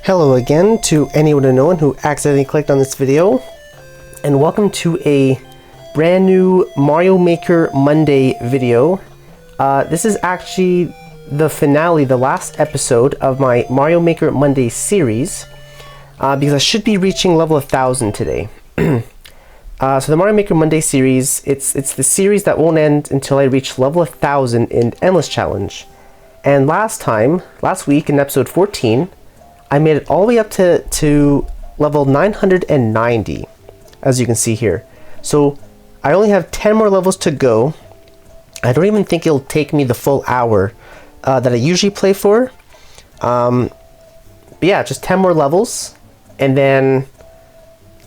Hello again to anyone unknown who accidentally clicked on this video, and welcome to a brand new Mario Maker Monday video. This is actually the finale, the last episode of my Mario Maker Monday series, because I should be reaching level 1000 today. So the Mario Maker Monday series, it's the series that won't end until I reach level 1000 in Endless Challenge. And last week in episode 14, I made it all the way up to level 990, as you can see here. So I only have 10 more levels to go. I don't even think it'll take me the full hour that I usually play for. But yeah, just 10 more levels, and then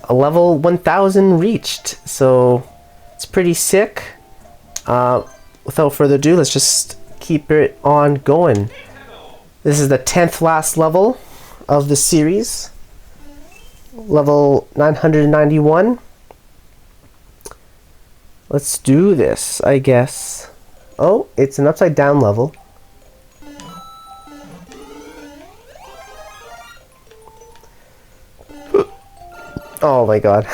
a level 1000 reached. So it's pretty sick. Without further ado, let's just keep it on going. This is the 10th last level of the series, level 991. Let's do this, I guess. Oh, it's an upside down level. Oh my god.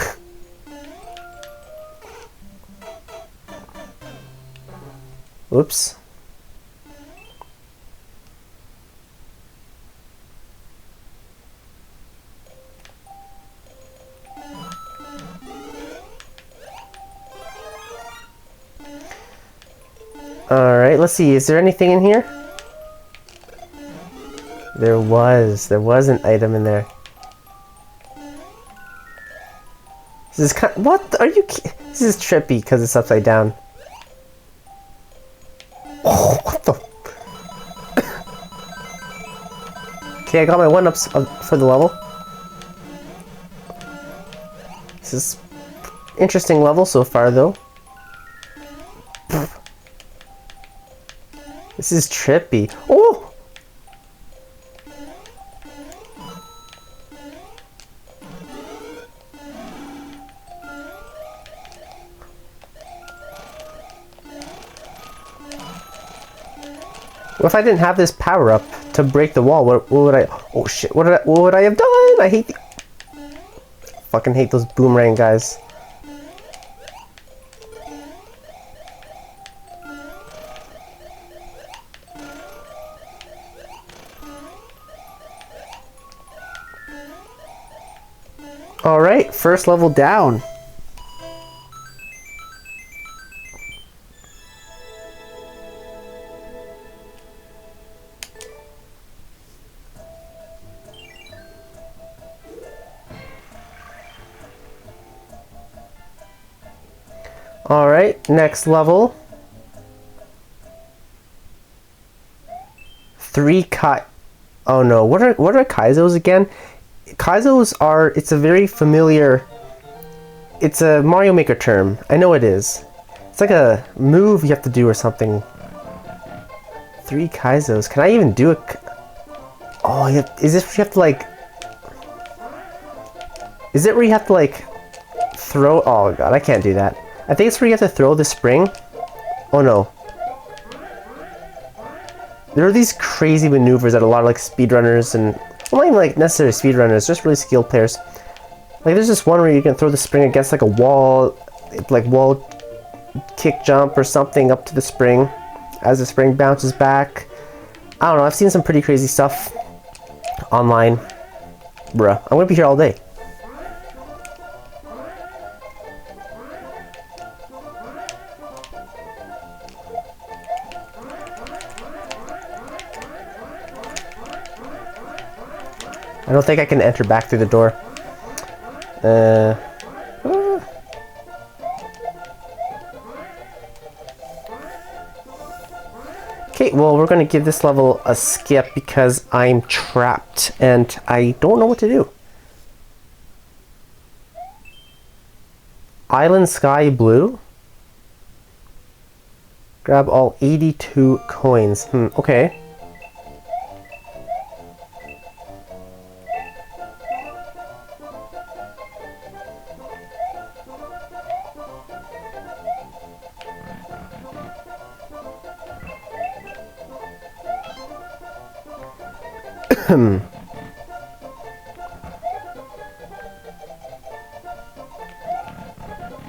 Whoops. Alright, let's see, is there anything in here? There was an item in there. This is kind of, what? Are you This is trippy because it's upside down. Oh, what the? Okay, I got my 1-ups for the level. This is interesting level so far, though. This is trippy. Oh! What if I didn't have this power up to break the wall? What would I? Oh shit! What would I have done? I hate fucking hate those boomerang guys. Alright, first level down. Alright, next level. 3 Kai. Oh no, what are Kaizos again? Kaizos are, it's a very familiar, it's a Mario Maker term. I know it is. It's like a move you have to do or something. 3 Kaizos. Can I even do it? Oh, is this where you have to like, is it where you have to like throw? Oh god, I can't do that. I think it's where you have to throw the spring. Oh no. There are these crazy maneuvers that a lot of like speedrunners and, well, not even like necessarily speedrunners, just really skilled players. Like there's this one where you can throw the spring against like a wall, like wall kick jump or something up to the spring as the spring bounces back. I don't know, I've seen some pretty crazy stuff online. Bruh, I'm gonna be here all day. I don't think I can enter back through the door. Okay, well, we're going to give this level a skip because I'm trapped and I don't know what to do. Island Sky Blue. Grab all 82 coins. Okay.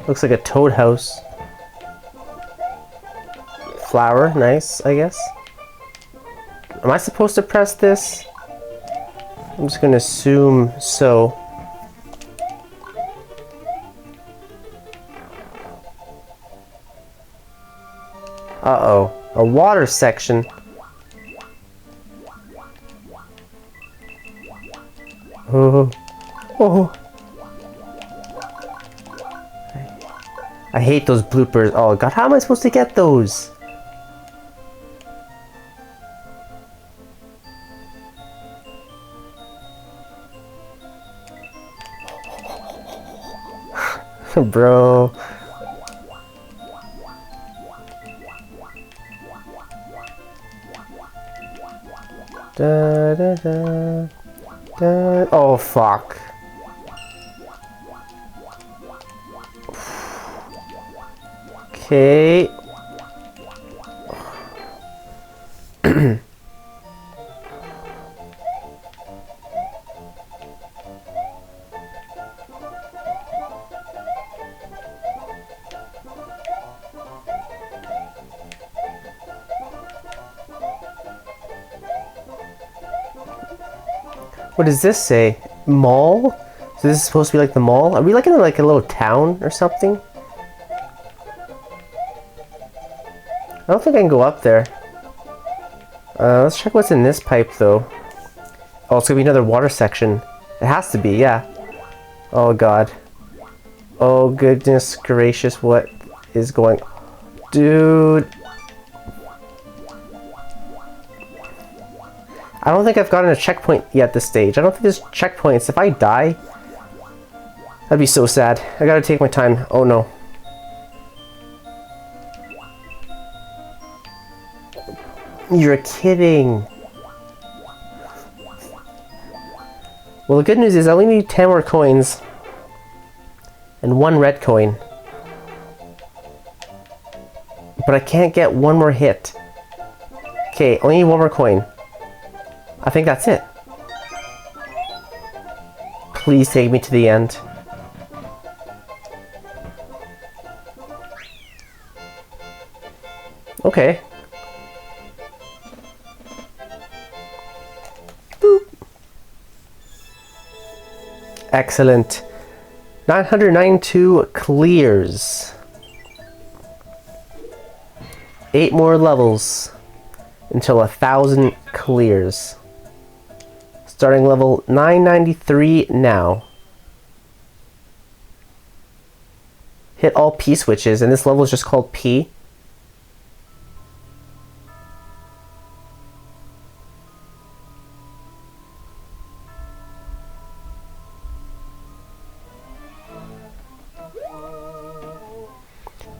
Looks like a toad house. Flower, nice, I guess. Am I supposed to press this? I'm just gonna assume so. Uh-oh, a water section. Oh, oh. I hate those bloopers. Oh god, how am I supposed to get those? Bro. Da, da, da, da. Oh fuck. Okay. What does this say? Mall? So this is supposed to be like the mall? Are we like in like a little town or something? I don't think I can go up there. Let's check what's in this pipe though. Oh, it's gonna be another water section. It has to be, yeah. Oh god. Oh goodness gracious, what is going... Dude. I don't think I've gotten a checkpoint yet this stage. I don't think there's checkpoints. If I die, that'd be so sad. I gotta take my time. Oh no. You're kidding. Well, the good news is I only need 10 more coins and 1 red coin. But I can't get 1 more hit. Okay, only need 1 more coin. I think that's it. Please take me to the end. Okay. Boop. Excellent. 992 clears. 8 more levels until 1,000 clears. Starting level 993 now. Hit all P switches, and this level is just called P.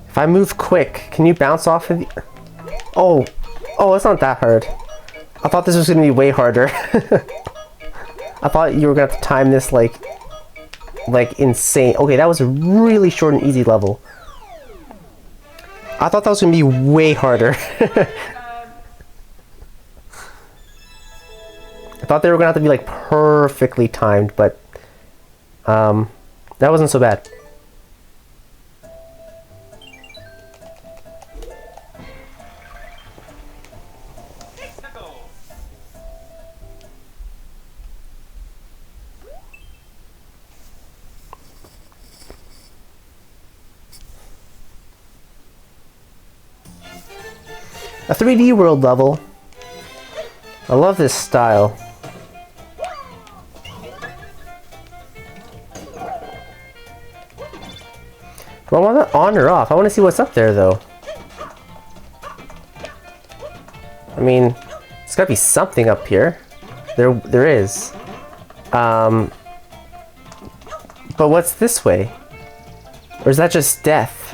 If I move quick, can you bounce off of the... Oh! Oh, it's not that hard. I thought this was going to be way harder. I thought you were going to have to time this like insane. Okay, that was a really short and easy level. I thought that was going to be way harder. I thought they were going to have to be like perfectly timed, but that wasn't so bad. A 3D world level. I love this style. Do I want that on or off? I want to see what's up there though. I mean, there's gotta be something up here. There is. But what's this way? Or is that just death?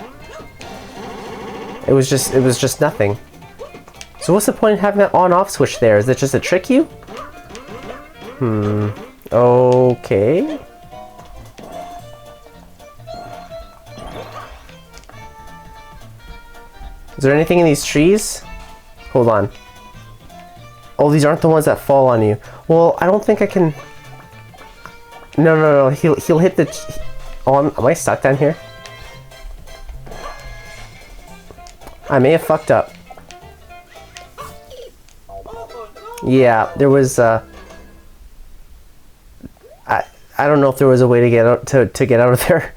It was just nothing. So what's the point of having that on-off switch there? Is it just to trick you? Okay. Is there anything in these trees? Hold on. Oh, these aren't the ones that fall on you. Well, I don't think I can... No. He'll hit the... Oh, am I stuck down here? I may have fucked up. Yeah, there was I don't know if there was a way to get out to get out of there.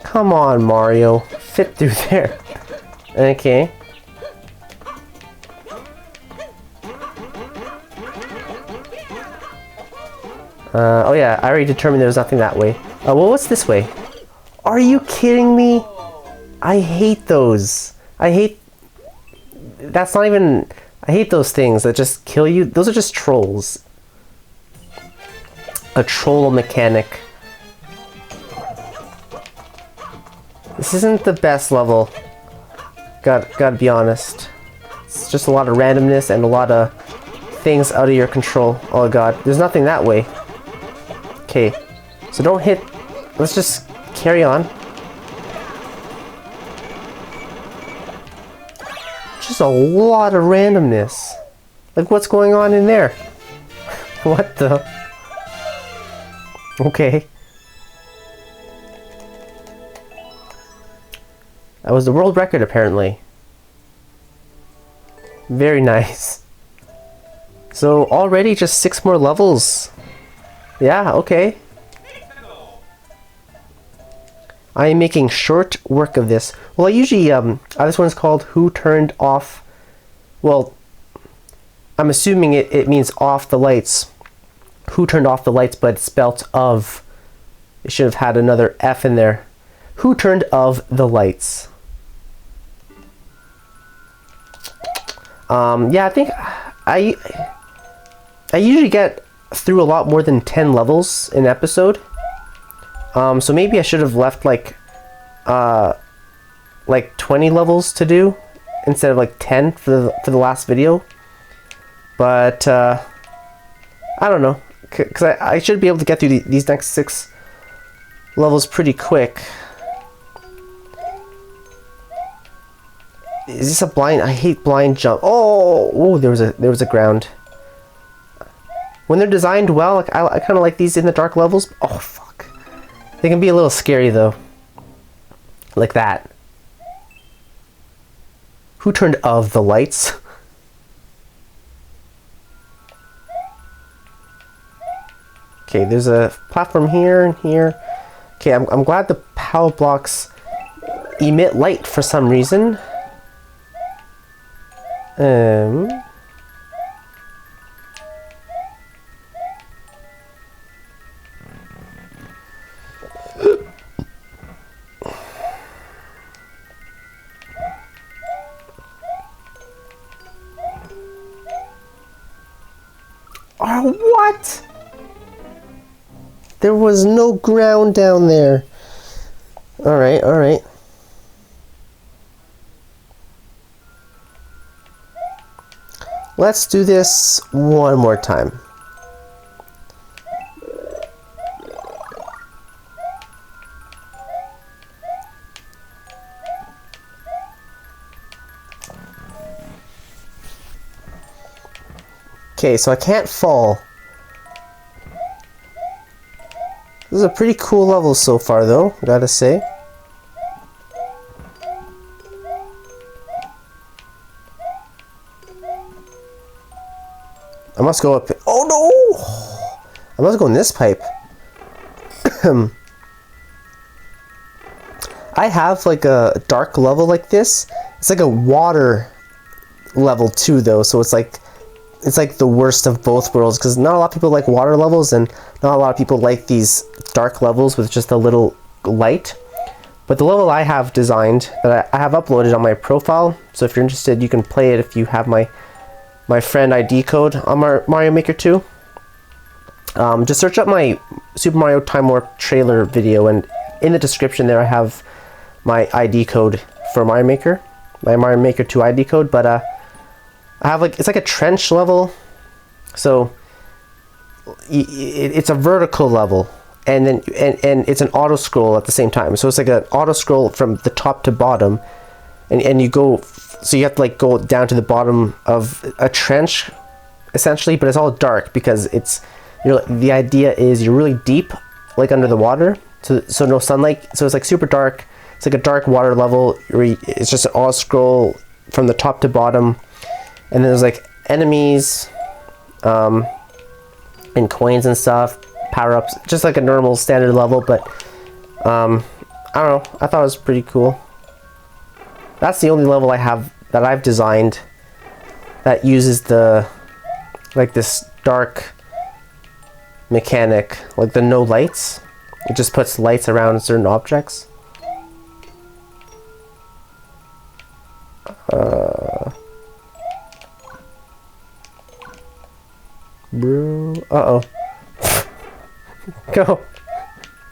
Come on, Mario. Fit through there. Okay. Oh yeah, I already determined there was nothing that way. Well, what's this way? Are you kidding me? I hate those. I hate... That's not even... I hate those things that just kill you. Those are just trolls. A troll mechanic. This isn't the best level. Gotta be honest. It's just a lot of randomness and a lot of things out of your control. Oh god, there's nothing that way. Okay, so don't hit... Let's just carry on. Just a lot of randomness. Like, what's going on in there? What the... Okay. That was the world record, apparently. Very nice. So, already just 6 more levels. Yeah, okay. I am making short work of this. Well, I usually, this one's called Who Turned Off... Well, I'm assuming it means off the lights. Who turned off the lights, but it's spelt of. It should have had another F in there. Who turned of the lights? Yeah, I think I usually get through a lot more than 10 levels an episode. So maybe I should have left like 20 levels to do instead of like 10 for the last video. But I don't know, because I should be able to get through these next 6 levels pretty quick. Is this a blind? I hate blind jump. Oh, there was a ground. When they're designed well, like I kind of like these in the dark levels. Oh fuck, they can be a little scary though. Like that. Who turned of the lights? Okay, there's a platform here and here. Okay, I'm glad the power blocks emit light for some reason. Oh, what? There was no ground down there. Alright, alright. Let's do this one more time. Okay, so I can't fall. This is a pretty cool level so far, though, gotta say. I must go up... Oh, no! I must go in this pipe. I have, like, a dark level like this. It's like a water level, too, though, so it's like the worst of both worlds, because not a lot of people like water levels, and not a lot of people like these dark levels with just a little light. But the level I have designed, that I have uploaded on my profile, so if you're interested, you can play it if you have my friend ID code on Mario Maker 2. Just search up my Super Mario Time Warp trailer video, and in the description there I have my ID code for Mario Maker, my Mario Maker 2 ID code. But I have it's like a trench level, so it's a vertical level, and then and it's an auto scroll at the same time. So it's like an auto scroll from the top to bottom, and you go, so you have to like go down to the bottom of a trench, essentially, but it's all dark because the idea is you're really deep, like under the water, so no sunlight, so it's like super dark. It's like a dark water level. It's just an auto scroll from the top to bottom, and then there's like enemies, and coins and stuff, power-ups, just like a normal standard level. But I don't know, I thought it was pretty cool. That's the only level I have that I've designed that uses this dark mechanic, like the no lights. It just puts lights around certain objects. Bro, uh-oh. Go.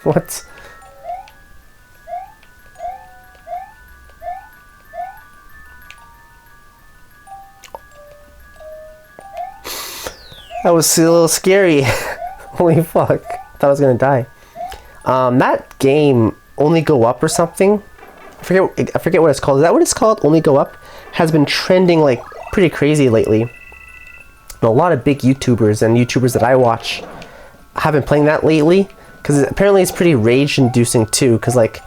What? That was a little scary. Holy fuck. Thought I was gonna die. That game, Only Go Up or something, I forget what it's called. Is that what it's called? Only Go Up? Has been trending like pretty crazy lately. And a lot of big YouTubers and YouTubers that I watch have been playing that lately, because apparently it's pretty rage inducing too, because like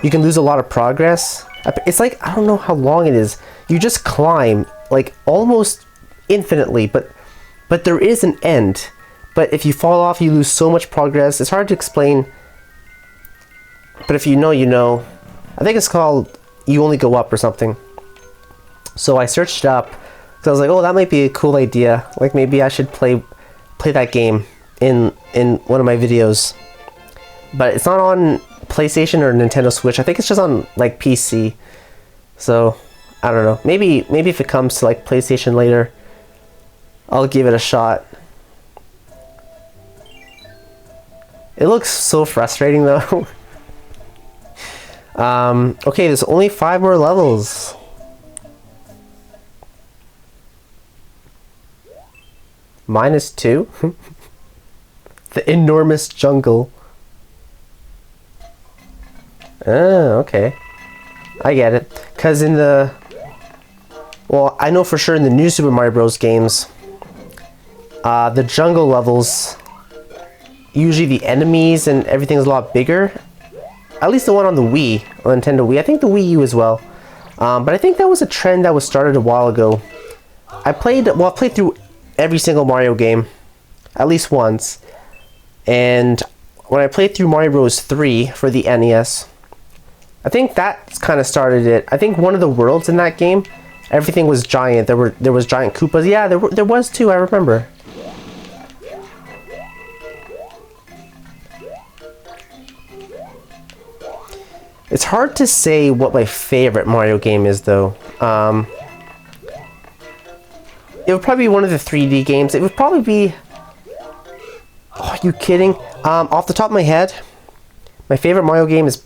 you can lose a lot of progress. It's like, I don't know how long it is. You just climb like almost infinitely, but there is an end. But if you fall off, you lose so much progress. It's hard to explain, but if you know, you know. I think it's called You Only Go Up or something. So I searched it up because I was like, oh, that might be a cool idea. Like maybe I should play that game in one of my videos. But it's not on PlayStation or Nintendo Switch. I think it's just on like PC. So I don't know. Maybe if it comes to like PlayStation later, I'll give it a shot. It looks so frustrating though. Okay, there's only 5 more levels. -2. The enormous jungle. Ah, okay. I get it. Because in the... Well, I know for sure in the new Super Mario Bros. Games, the jungle levels, usually the enemies and everything is a lot bigger. At least the one on the Wii, or Nintendo Wii. I think the Wii U as well. But I think that was a trend that was started a while ago. I played through every single Mario game, at least once. And when I played through Mario Bros. 3 for the NES, I think that kind of started it. I think one of the worlds in that game, everything was giant. There was giant Koopas. Yeah, there was too, I remember. It's hard to say what my favorite Mario game is, though. It would probably be one of the 3D games. It would probably be... Oh, are you kidding? Off the top of my head, my favorite Mario game is...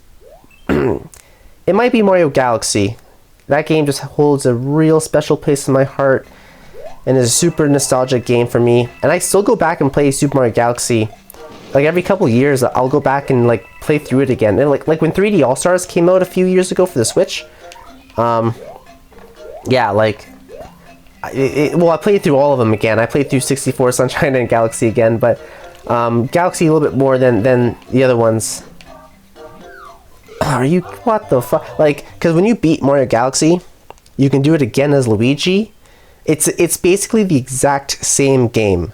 It might be Mario Galaxy. That game just holds a real special place in my heart and is a super nostalgic game for me. And I still go back and play Super Mario Galaxy. Like every couple years, I'll go back and like play through it again. And like when 3D All Stars came out a few years ago for the Switch, yeah, like well, I played through all of them again. I played through 64, Sunshine, and Galaxy again, but Galaxy a little bit more than the other ones. Are you, what the fuck? Like, because when you beat Mario Galaxy, you can do it again as Luigi. It's basically the exact same game.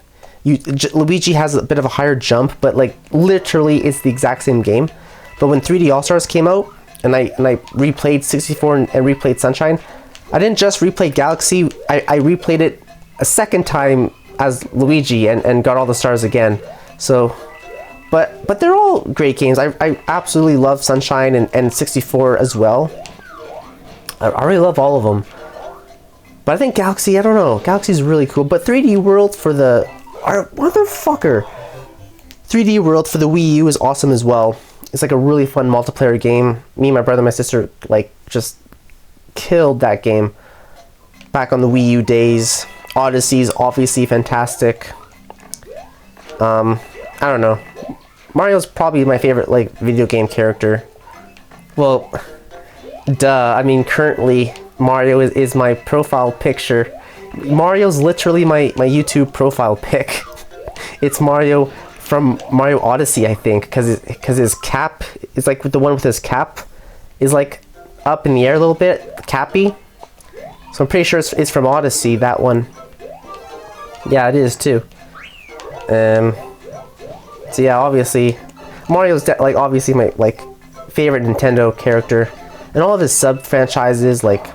Luigi has a bit of a higher jump, but like literally it's the exact same game. But when 3D All Stars came out, and I replayed 64 and replayed Sunshine, I didn't just replay Galaxy, I replayed it a second time as Luigi and got all the stars again. So, but they're all great games. I absolutely love Sunshine and 64 as well. I really love all of them. But I think Galaxy, I don't know, Galaxy's really cool. But 3D World for the... Motherfucker! 3D World for the Wii U is awesome as well. It's like a really fun multiplayer game. Me, my brother, and my sister like just killed that game back on the Wii U days. Odyssey's obviously fantastic. I don't know. Mario's probably my favorite like video game character. Well, duh. I mean, currently Mario is my profile picture Mario's literally my YouTube profile pic. It's Mario from Mario Odyssey, I think, because his cap is like the one with his cap is like up in the air a little bit, cappy. So I'm pretty sure it's from Odyssey, that one. Yeah, it is too. So yeah, obviously Mario's like obviously my like favorite Nintendo character, and all of his sub franchises like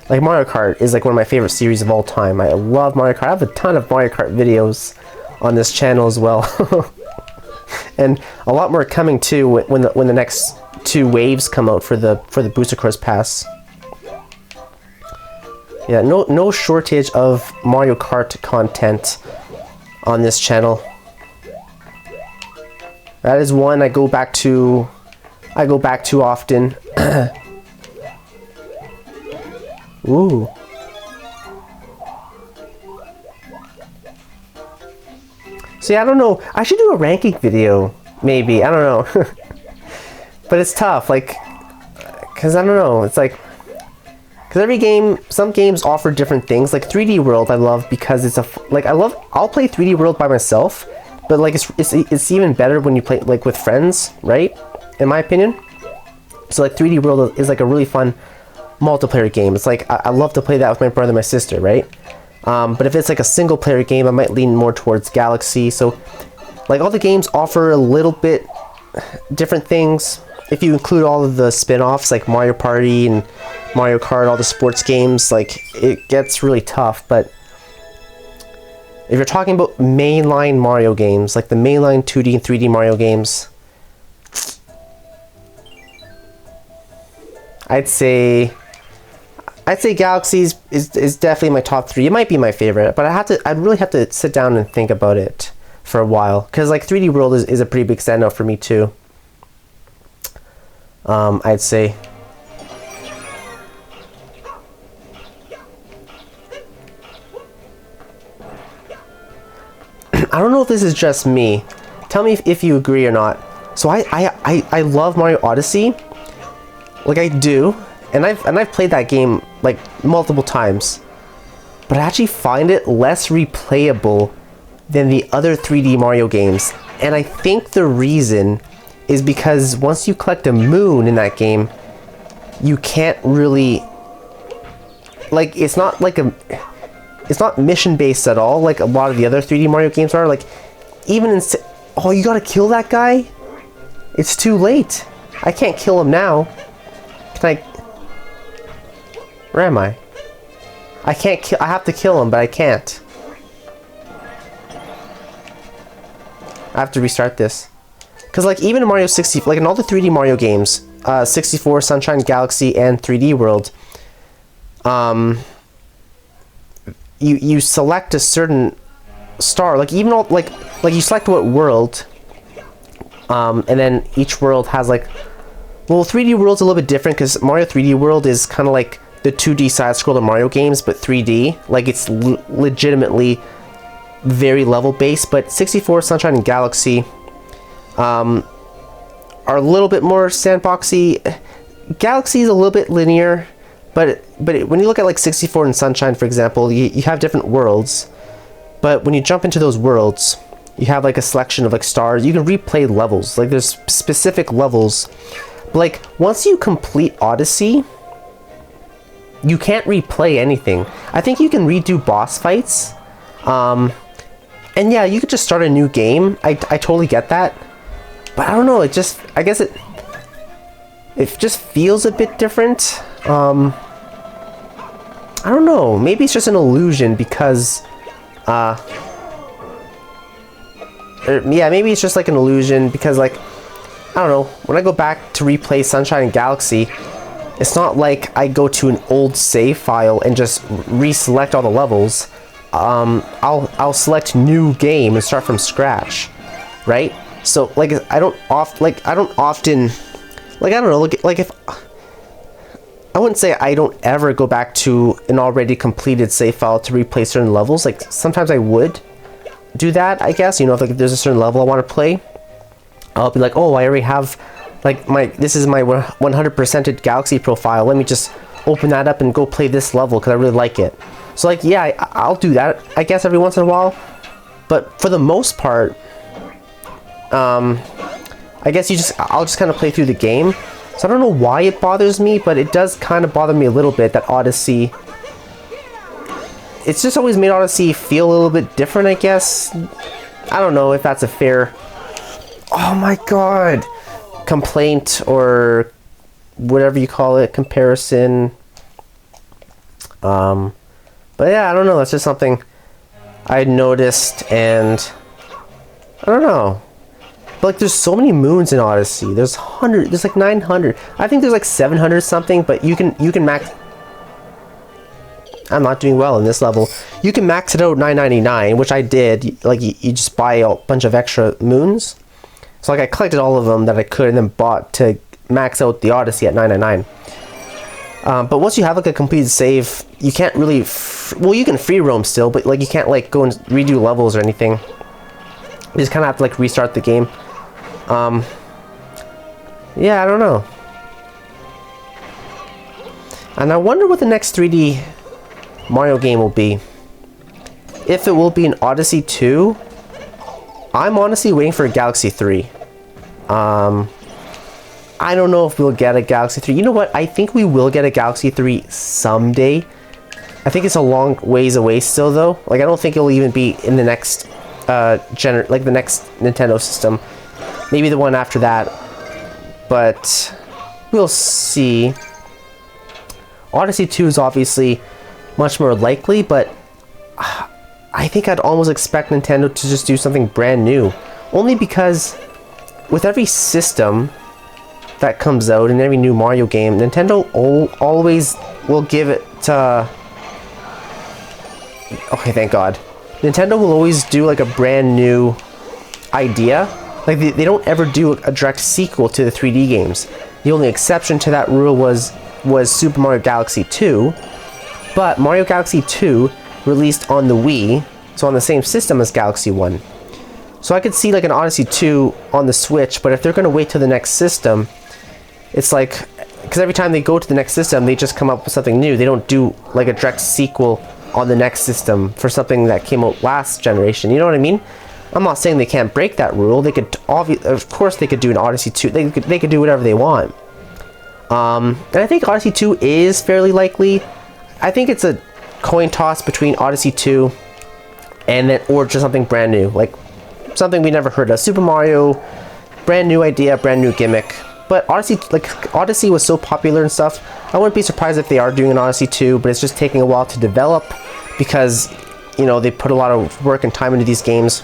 Mario Kart is like one of my favorite series of all time. I love Mario Kart. I have a ton of Mario Kart videos on this channel as well. And a lot more coming too when the next 2 waves come out for the Booster Course Pass. Yeah, no shortage of Mario Kart content on this channel. That is one I go back to often. Ooh. See, I don't know. I should do a ranking video, maybe. I don't know. But it's tough, like, because I don't know. It's like, because every game, some games offer different things. Like 3D World, I love because it's I'll play 3D World by myself, but like it's even better when you play like with friends, right? In my opinion. So like 3D World is like a really fun multiplayer game. It's like I love to play that with my brother and my sister, right? But if it's like a single player game, I might lean more towards Galaxy. So like all the games offer a little bit different things. If you include all of the spin-offs like Mario Party and Mario Kart, all the sports games, like it gets really tough. But if you're talking about mainline Mario games, like the mainline 2D and 3D Mario games, I'd say Galaxy is definitely my top 3. It might be my favorite, but I'd really have to sit down and think about it for a while, because like 3D World is a pretty big standout for me too. I'd say. I don't know if this is just me. Tell me if you agree or not. So I love Mario Odyssey. Like I do. And I've played that game like multiple times, but I actually find it less replayable than the other 3D Mario games. And I think the reason is because once you collect a moon in that game, you can't really, like, it's not mission based at all like a lot of the other 3D Mario games are. Like even in, oh, you gotta kill that guy? It's too late. I can't kill him now. Can I? Where am I? I can't kill. I have to kill him, but I can't. I have to restart this. Because like even in Mario 60, like in all the 3D Mario games, 64, Sunshine Galaxy, and 3D World, you select a certain star. Like even all like you select what world, and then each world has like, well, 3D World's a little bit different because Mario 3D World is kind of like the 2D side-scroller Mario games, but 3D. Like it's legitimately very level-based. But 64, Sunshine, and Galaxy are a little bit more sandboxy. Galaxy is a little bit linear, but when you look at like 64 and Sunshine, for example, you have different worlds. But when you jump into those worlds, you have like a selection of like stars. You can replay levels. Like there's specific levels. But like once you complete Odyssey, you can't replay anything. I think you can redo boss fights. And yeah, you could just start a new game. I totally get that. But I don't know, it just, I guess it just feels a bit different. I don't know, maybe it's just an illusion because, yeah, maybe it's just like an illusion because like, I don't know, when I go back to replay Sunshine and Galaxy, it's not like I go to an old save file and just reselect all the levels. I'll select new game and start from scratch, right? So like I don't often, like I don't know, like if I wouldn't say I don't ever go back to an already completed save file to replay certain levels. Like sometimes I would do that, I guess, you know, if like if there's a certain level I want to play, I'll be like, oh, I already have like this is my 100%ed Galaxy profile, let me just open that up and go play this level because I really like it. So like, yeah, I'll do that, I guess, every once in a while. But for the most part, I guess I'll just kind of play through the game. So I don't know why it bothers me, but it does kind of bother me a little bit that Odyssey... It's just always made Odyssey feel a little bit different, I guess. I don't know if that's a fair... Oh my god! Complaint, or whatever you call it, comparison. But yeah, I don't know, that's just something I noticed, and I don't know. But like, there's so many moons in Odyssey. There's like 900. I think there's like 700 something, but you can max... I'm not doing well in this level. You can max it out 999, which I did. Like, you just buy a bunch of extra moons. So like, I collected all of them that I could and then bought to max out the Odyssey at 999. But once you have like a completed save, you can't really... well, you can free roam still, but like, you can't like go and redo levels or anything. You just kind of have to like restart the game. Yeah, I don't know. And I wonder what the next 3D Mario game will be. If it will be an Odyssey 2, I'm honestly waiting for a Galaxy 3. I don't know if we'll get a Galaxy 3. You know what? I think we will get a Galaxy 3 someday. I think it's a long ways away still, though. Like, I don't think it'll even be in the next like the next Nintendo system. Maybe the one after that. But we'll see. Odyssey 2 is obviously much more likely, but I think I'd almost expect Nintendo to just do something brand new. Only because with every system that comes out in every new Mario game, Nintendo always will give it okay, thank God. Nintendo will always do like a brand new idea. Like, they don't ever do a direct sequel to the 3D games. The only exception to that rule was Super Mario Galaxy 2. But Mario Galaxy 2 released on the Wii, so on the same system as Galaxy 1. So I could see like an Odyssey 2 on the Switch, but if they're going to wait till the next system, it's like... because every time they go to the next system, they just come up with something new. They don't do like a direct sequel on the next system for something that came out last generation. You know what I mean? I'm not saying they can't break that rule. They could of course they could do an Odyssey 2. They could do whatever they want. And I think Odyssey 2 is fairly likely. I think it's a coin toss between Odyssey 2 and then, or just something brand new, like something we never heard of. Super Mario, brand new idea, brand new gimmick. But Odyssey was so popular and stuff, I wouldn't be surprised if they are doing an Odyssey 2, but it's just taking a while to develop because, you know, they put a lot of work and time into these games.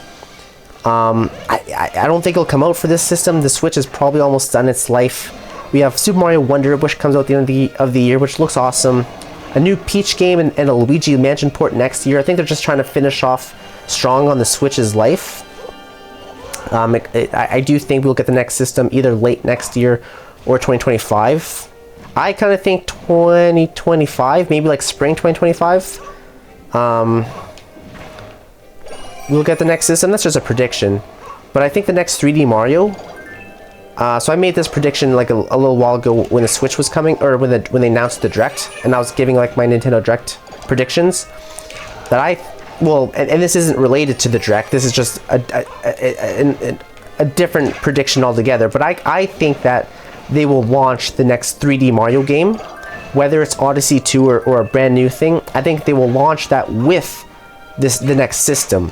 I don't think it'll come out for this system. The Switch is probably almost done its life. We have Super Mario Wonder, which comes out at the end of the year, which looks awesome. A new Peach game and a Luigi Mansion port next year. I think they're just trying to finish off strong on the Switch's life. I do think we'll get the next system either late next year or 2025. I kind of think 2025, maybe like spring 2025. We'll get the next system. That's just a prediction. But I think the next 3D Mario... so I made this prediction like a little while ago when the Switch was coming, or when they announced the Direct, and I was giving like my Nintendo Direct predictions. That and this isn't related to the Direct. This is just a different prediction altogether. But I think that they will launch the next 3D Mario game, whether it's Odyssey 2 or a brand new thing. I think they will launch that with the next system,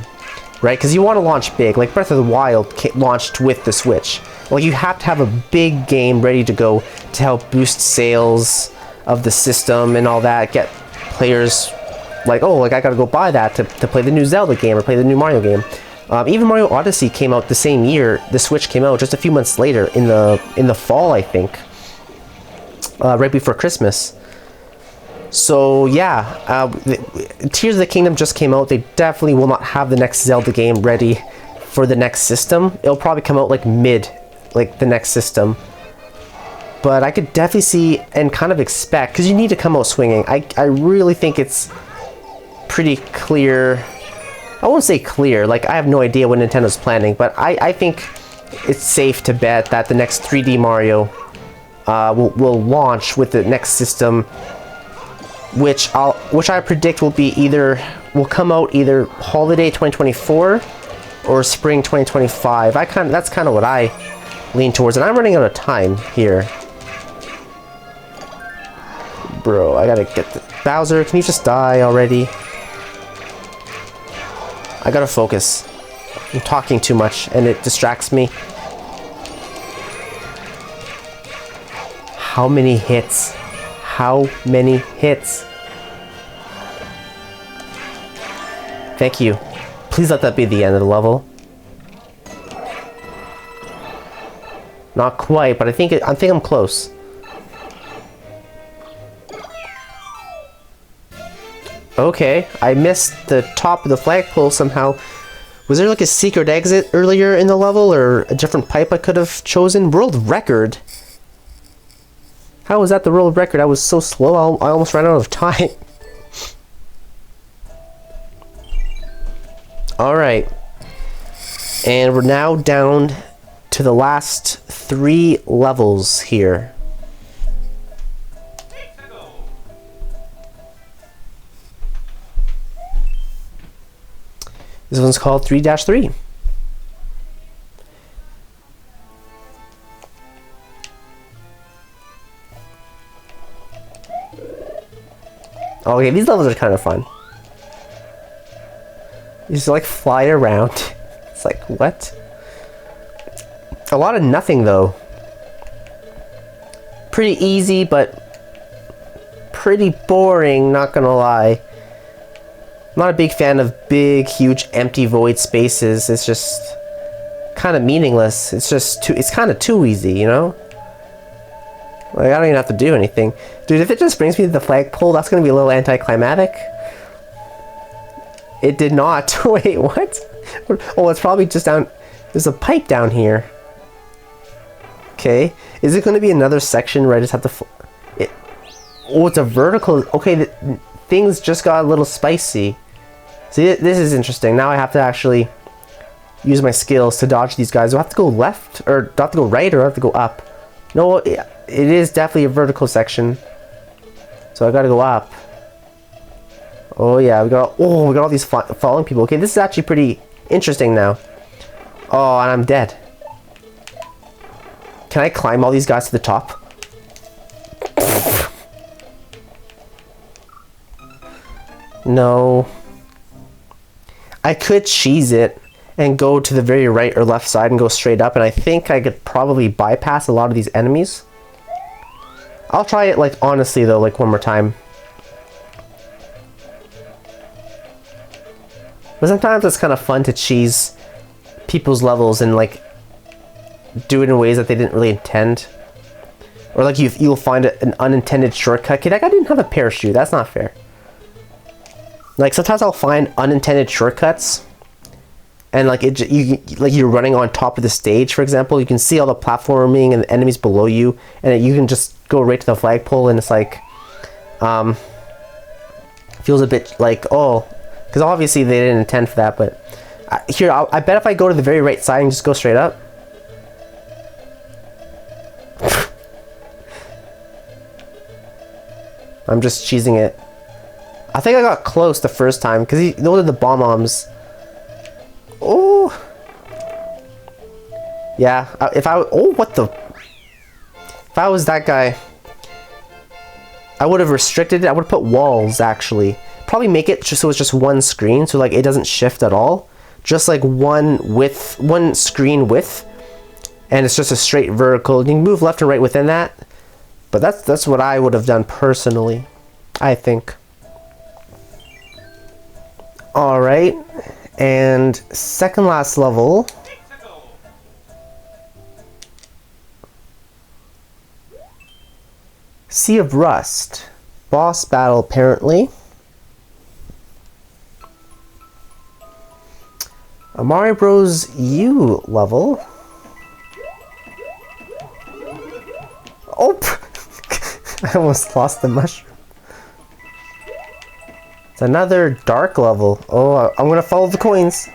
right? Because you want to launch big. Like Breath of the Wild launched with the Switch. Well, you have to have a big game ready to go to help boost sales of the system and all that. Get players like, oh, like I gotta go buy that to play the new Zelda game or play the new Mario game. Even Mario Odyssey came out the same year the Switch came out, just a few months later in the fall, I think, right before Christmas. So yeah, Tears of the Kingdom just came out. They definitely will not have the next Zelda game ready for the next system. It'll probably come out like the next system. But I could definitely see and kind of expect, because you need to come out swinging. I really think it's pretty clear. I won't say clear, like I have no idea what Nintendo's planning, but I think it's safe to bet that the next 3D Mario will launch with the next system which I predict will come out either holiday 2024 or spring 2025. That's kind of what I lean towards, and I'm running out of time here. Bro, I gotta get the Bowser. Can you just die already? I gotta focus. I'm talking too much, and it distracts me. How many hits? How many hits? Thank you. Please let that be the end of the level. Not quite, but I think I'm close. Okay, I missed the top of the flagpole somehow. Was there like a secret exit earlier in the level, or a different pipe I could have chosen? World record? How was that the world record? I was so slow, I almost ran out of time. Alright. And we're now down to the last 3 levels here. This one's called 3-3. Okay, these levels are kind of fun. You just like fly around. It's like, what? A lot of nothing though. Pretty easy, but pretty boring, not gonna lie. I'm not a big fan of big, huge, empty void spaces. It's just kind of meaningless. It's kind of too easy, you know? Like, I don't even have to do anything. Dude, if it just brings me to the flagpole, that's gonna be a little anticlimactic. It did not. Wait, what? Oh, it's probably just down... There's a pipe down here. Okay. Is it gonna be another section where I just have to... Oh, it's a vertical... Okay, things just got a little spicy. See, this is interesting. Now I have to actually use my skills to dodge these guys. Do I have to go left? Or do I have to go right, or do I have to go up? No, it is definitely a vertical section. So I gotta go up. Oh yeah, we got all these falling people. Okay, this is actually pretty interesting now. Oh, and I'm dead. Can I climb all these guys to the top? No. I could cheese it and go to the very right or left side and go straight up, and I think I could probably bypass a lot of these enemies. I'll try it, like, honestly though, like, one more time. But sometimes it's kind of fun to cheese people's levels and, like, do it in ways that they didn't really intend. Or, like, you'll find an unintended shortcut. Okay, that guy didn't have a parachute. That's not fair. Like, sometimes I'll find unintended shortcuts, and like you're running on top of the stage, for example. You can see all the platforming and the enemies below you, and you can just go right to the flagpole, and it's like, feels a bit like, oh, because obviously they didn't intend for that. But here, I bet if I go to the very right side and just go straight up. I'm just cheesing it. I think I got close the first time, because those are the bomb-oms. Oh! Yeah, if I was that guy, I would have restricted it. I would have put walls, actually. Probably make it just so it's just one screen, so like it doesn't shift at all. Just like one screen width, and it's just a straight vertical. You can move left and right within that, but that's what I would have done personally, I think. Alright, and second last level. Sea of Rust. Boss battle, apparently. A Mario Bros. U level. Oh! I almost lost the mushroom. It's another dark level. Oh, I'm gonna follow the coins.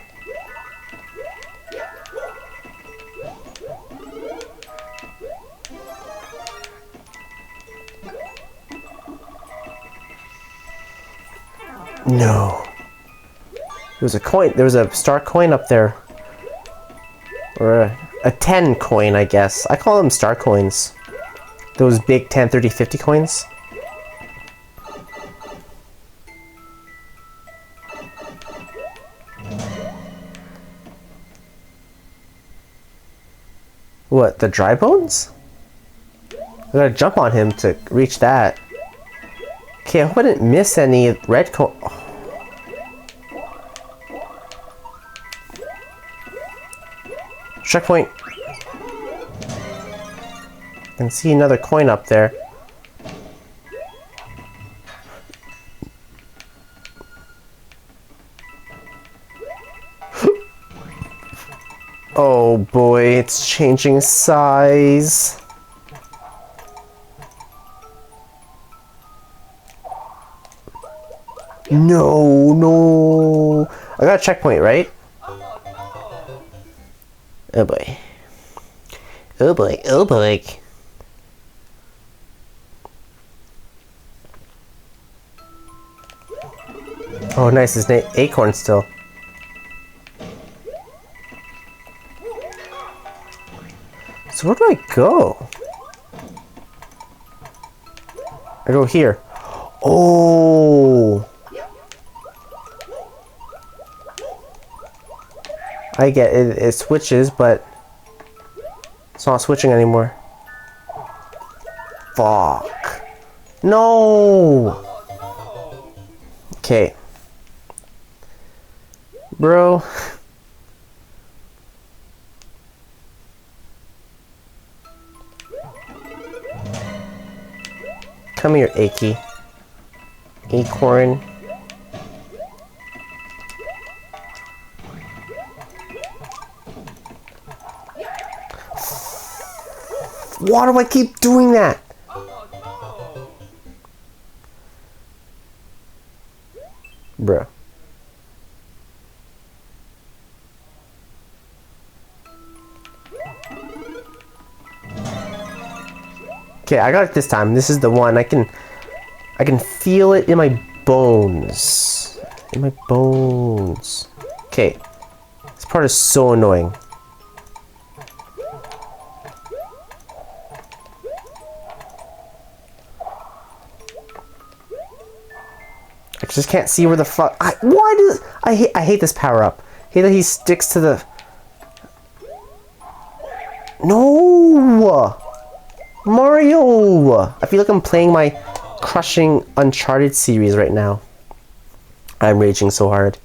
No. There was a coin. There was a star coin up there. Or a 10 coin, I guess. I call them star coins. Those big 10, 30, 50 coins. What, the dry bones? I gotta jump on him to reach that. Okay, I hope I didn't miss any red coin. Oh. Checkpoint. I can see another coin up there. Oh boy, it's changing size. No, no. I got a checkpoint, right? Oh boy. Oh boy, oh boy. Oh nice, there's an acorn still. So where do I go? I go here. Oh! I get it, it switches, but it's not switching anymore. Fuck. No! Okay. Bro. Come here, Achy. Acorn. Why do I keep doing that? Bruh. Okay, I got it this time. This is the one. I can feel it in my bones. In my bones. Okay. This part is so annoying. I just can't see where the fuck. Why does I hate this power up. I hate that he sticks to the. No, Mario. I feel like I'm playing my crushing Uncharted series right now. I'm raging so hard.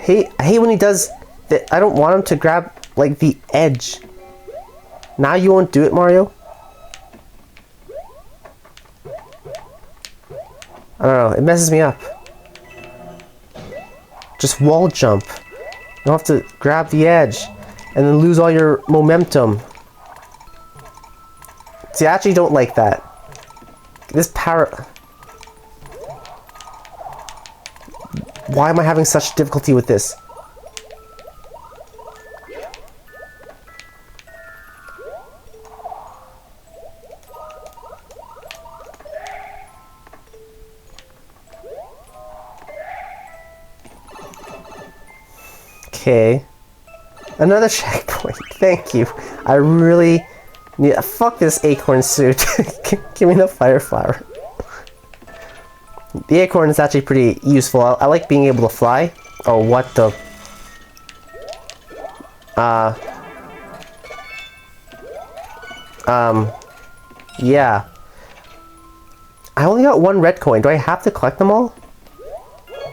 I hate when he does that. I don't want him to grab like the edge. Now you won't do it, Mario? I don't know, it messes me up. Just wall jump. You don't have to grab the edge and then lose all your momentum. See, I actually don't like that. This power... Why am I having such difficulty with this? Okay. Another checkpoint. Thank you. I really need... Fuck this acorn suit. Give me the fire flower. The acorn is actually pretty useful. I like being able to fly. Oh, what the... Yeah. I only got one red coin. Do I have to collect them all?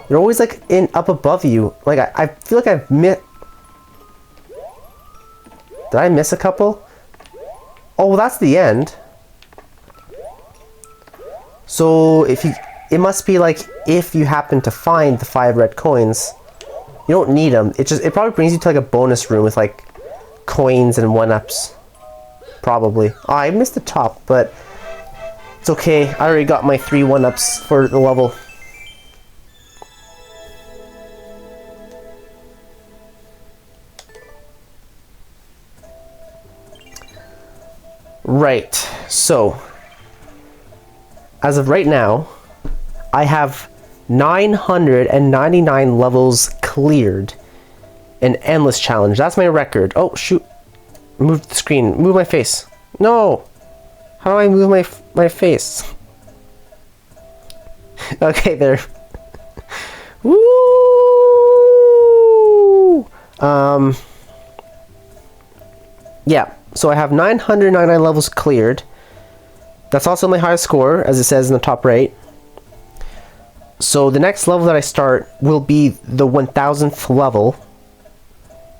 They're always like up above you. Like I feel like I've missed. Did I miss a couple? Oh, well, that's the end. So it must be like if you happen to find the 5 red coins, you don't need them. It probably brings you to like a bonus room with like coins and 1-ups. Probably. Oh, I missed the top, but it's okay. I already got my 3 1-ups for the level. Right, so as of right now, I have 999 levels cleared. An endless challenge. That's my record. Oh, shoot. Move the screen. Move my face. No! How do I move my face? Okay, there. Woo! Yeah, so I have 999 levels cleared. That's also my highest score, as it says in the top right. So the next level that I start will be the 1000th level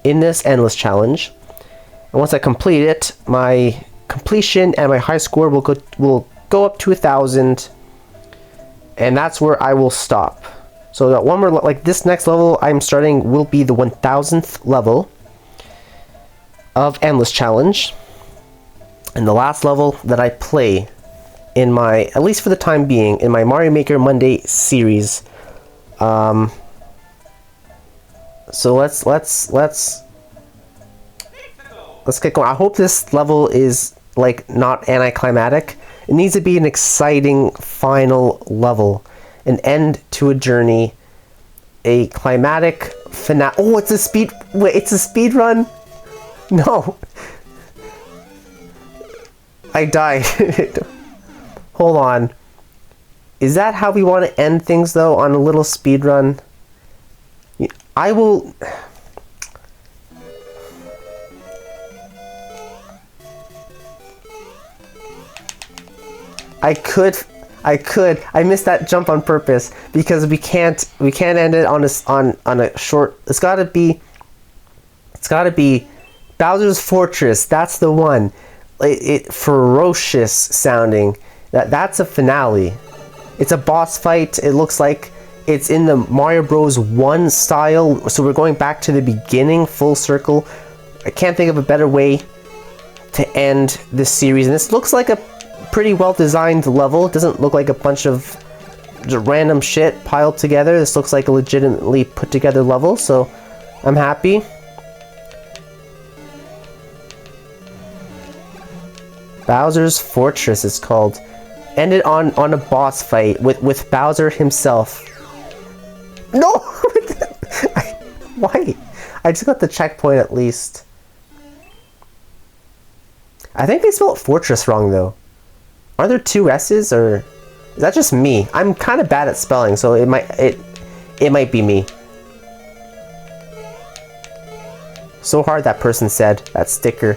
in this endless challenge. And once I complete it, my completion and my high score will go up to 1000, and that's where I will stop. So that one more, like this next level I'm starting will be the 1000th level of endless challenge, and the last level that I play in my, at least for the time being, in my Mario Maker Monday series. So let's get going. I hope this level is like not anticlimactic. It needs to be an exciting final level, an end to a journey, a climatic finale. Oh, it's a speed. Wait, it's a speed run. No, I died. Hold on. Is that how we want to end things though? On a little speed run? I will. I could. I missed that jump on purpose because we can't end it on a short. It's gotta be Bowser's Fortress. That's the one. It ferocious sounding. That's a finale. It's a boss fight. It looks like it's in the Mario Bros. 1 style. So we're going back to the beginning, full circle. I can't think of a better way to end this series. And this looks like a pretty well designed level. It doesn't look like a bunch of random shit piled together. This looks like a legitimately put together level. So I'm happy. Bowser's Fortress is called. Ended on a boss fight with Bowser himself. No! Why? I just got the checkpoint at least. I think they spelled Fortress wrong though. Are there two S's or is that just me? I'm kind of bad at spelling, so it might be me. So hard, that person said. That sticker.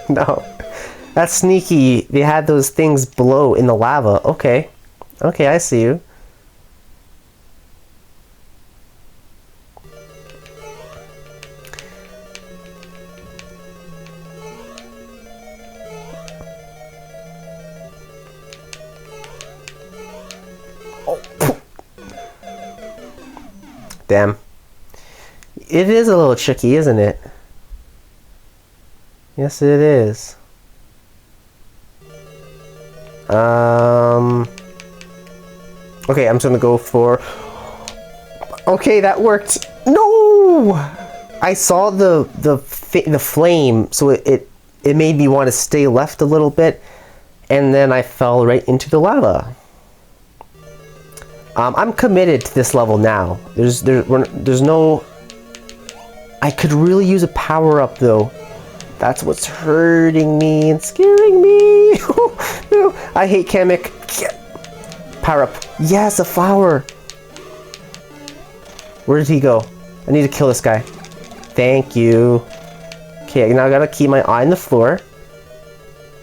No. That's sneaky. They had those things below in the lava. Okay. Okay, I see you. Oh. Damn. It is a little tricky, isn't it? Yes, it is. Okay, I'm just gonna go for... Okay, that worked. No! I saw the flame, so it made me want to stay left a little bit, and then I fell right into the lava. I'm committed to this level now. There's no... I could really use a power-up though. That's what's hurting me and scaring me. No, I hate Kamek. Power up. Yes, a flower. Where did he go? I need to kill this guy. Thank you. Okay, now I gotta keep my eye on the floor.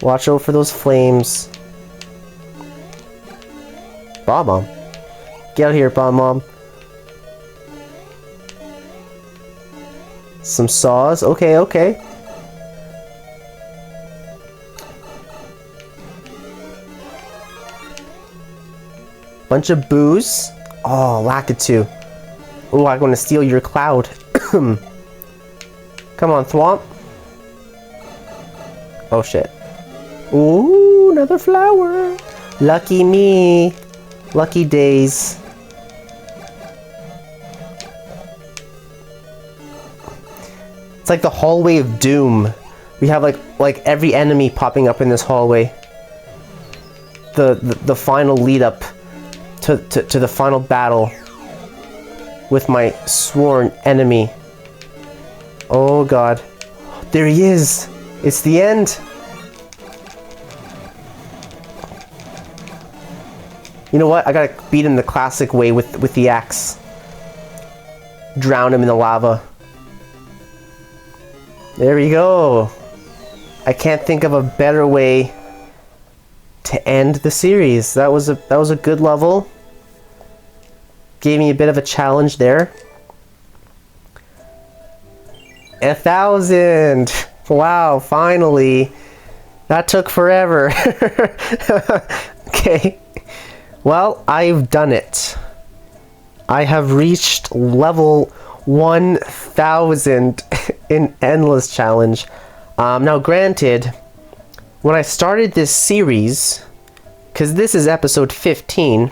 Watch out for those flames. Bomb-Bomb. Get out of here, Bomb-Bomb. Some saws. Okay, okay. Bunch of booze. Oh, Lakitu. Oh, I'm gonna steal your cloud. Come on, Thwomp. Oh shit. Ooh, another flower. Lucky me. Lucky days. It's like the hallway of doom. We have like every enemy popping up in this hallway. The final lead up to the final battle with my sworn enemy. Oh god. There he is! It's the end! You know what? I gotta beat him the classic way with the axe. Drown him in the lava. There we go. I can't think of a better way to end the series. That was a good level. Gave me a bit of a challenge there. 1,000! Wow, finally. That took forever. Okay. Well, I've done it. I have reached level 1,000 in Endless Challenge. Now granted, when I started this series, because this is episode 15,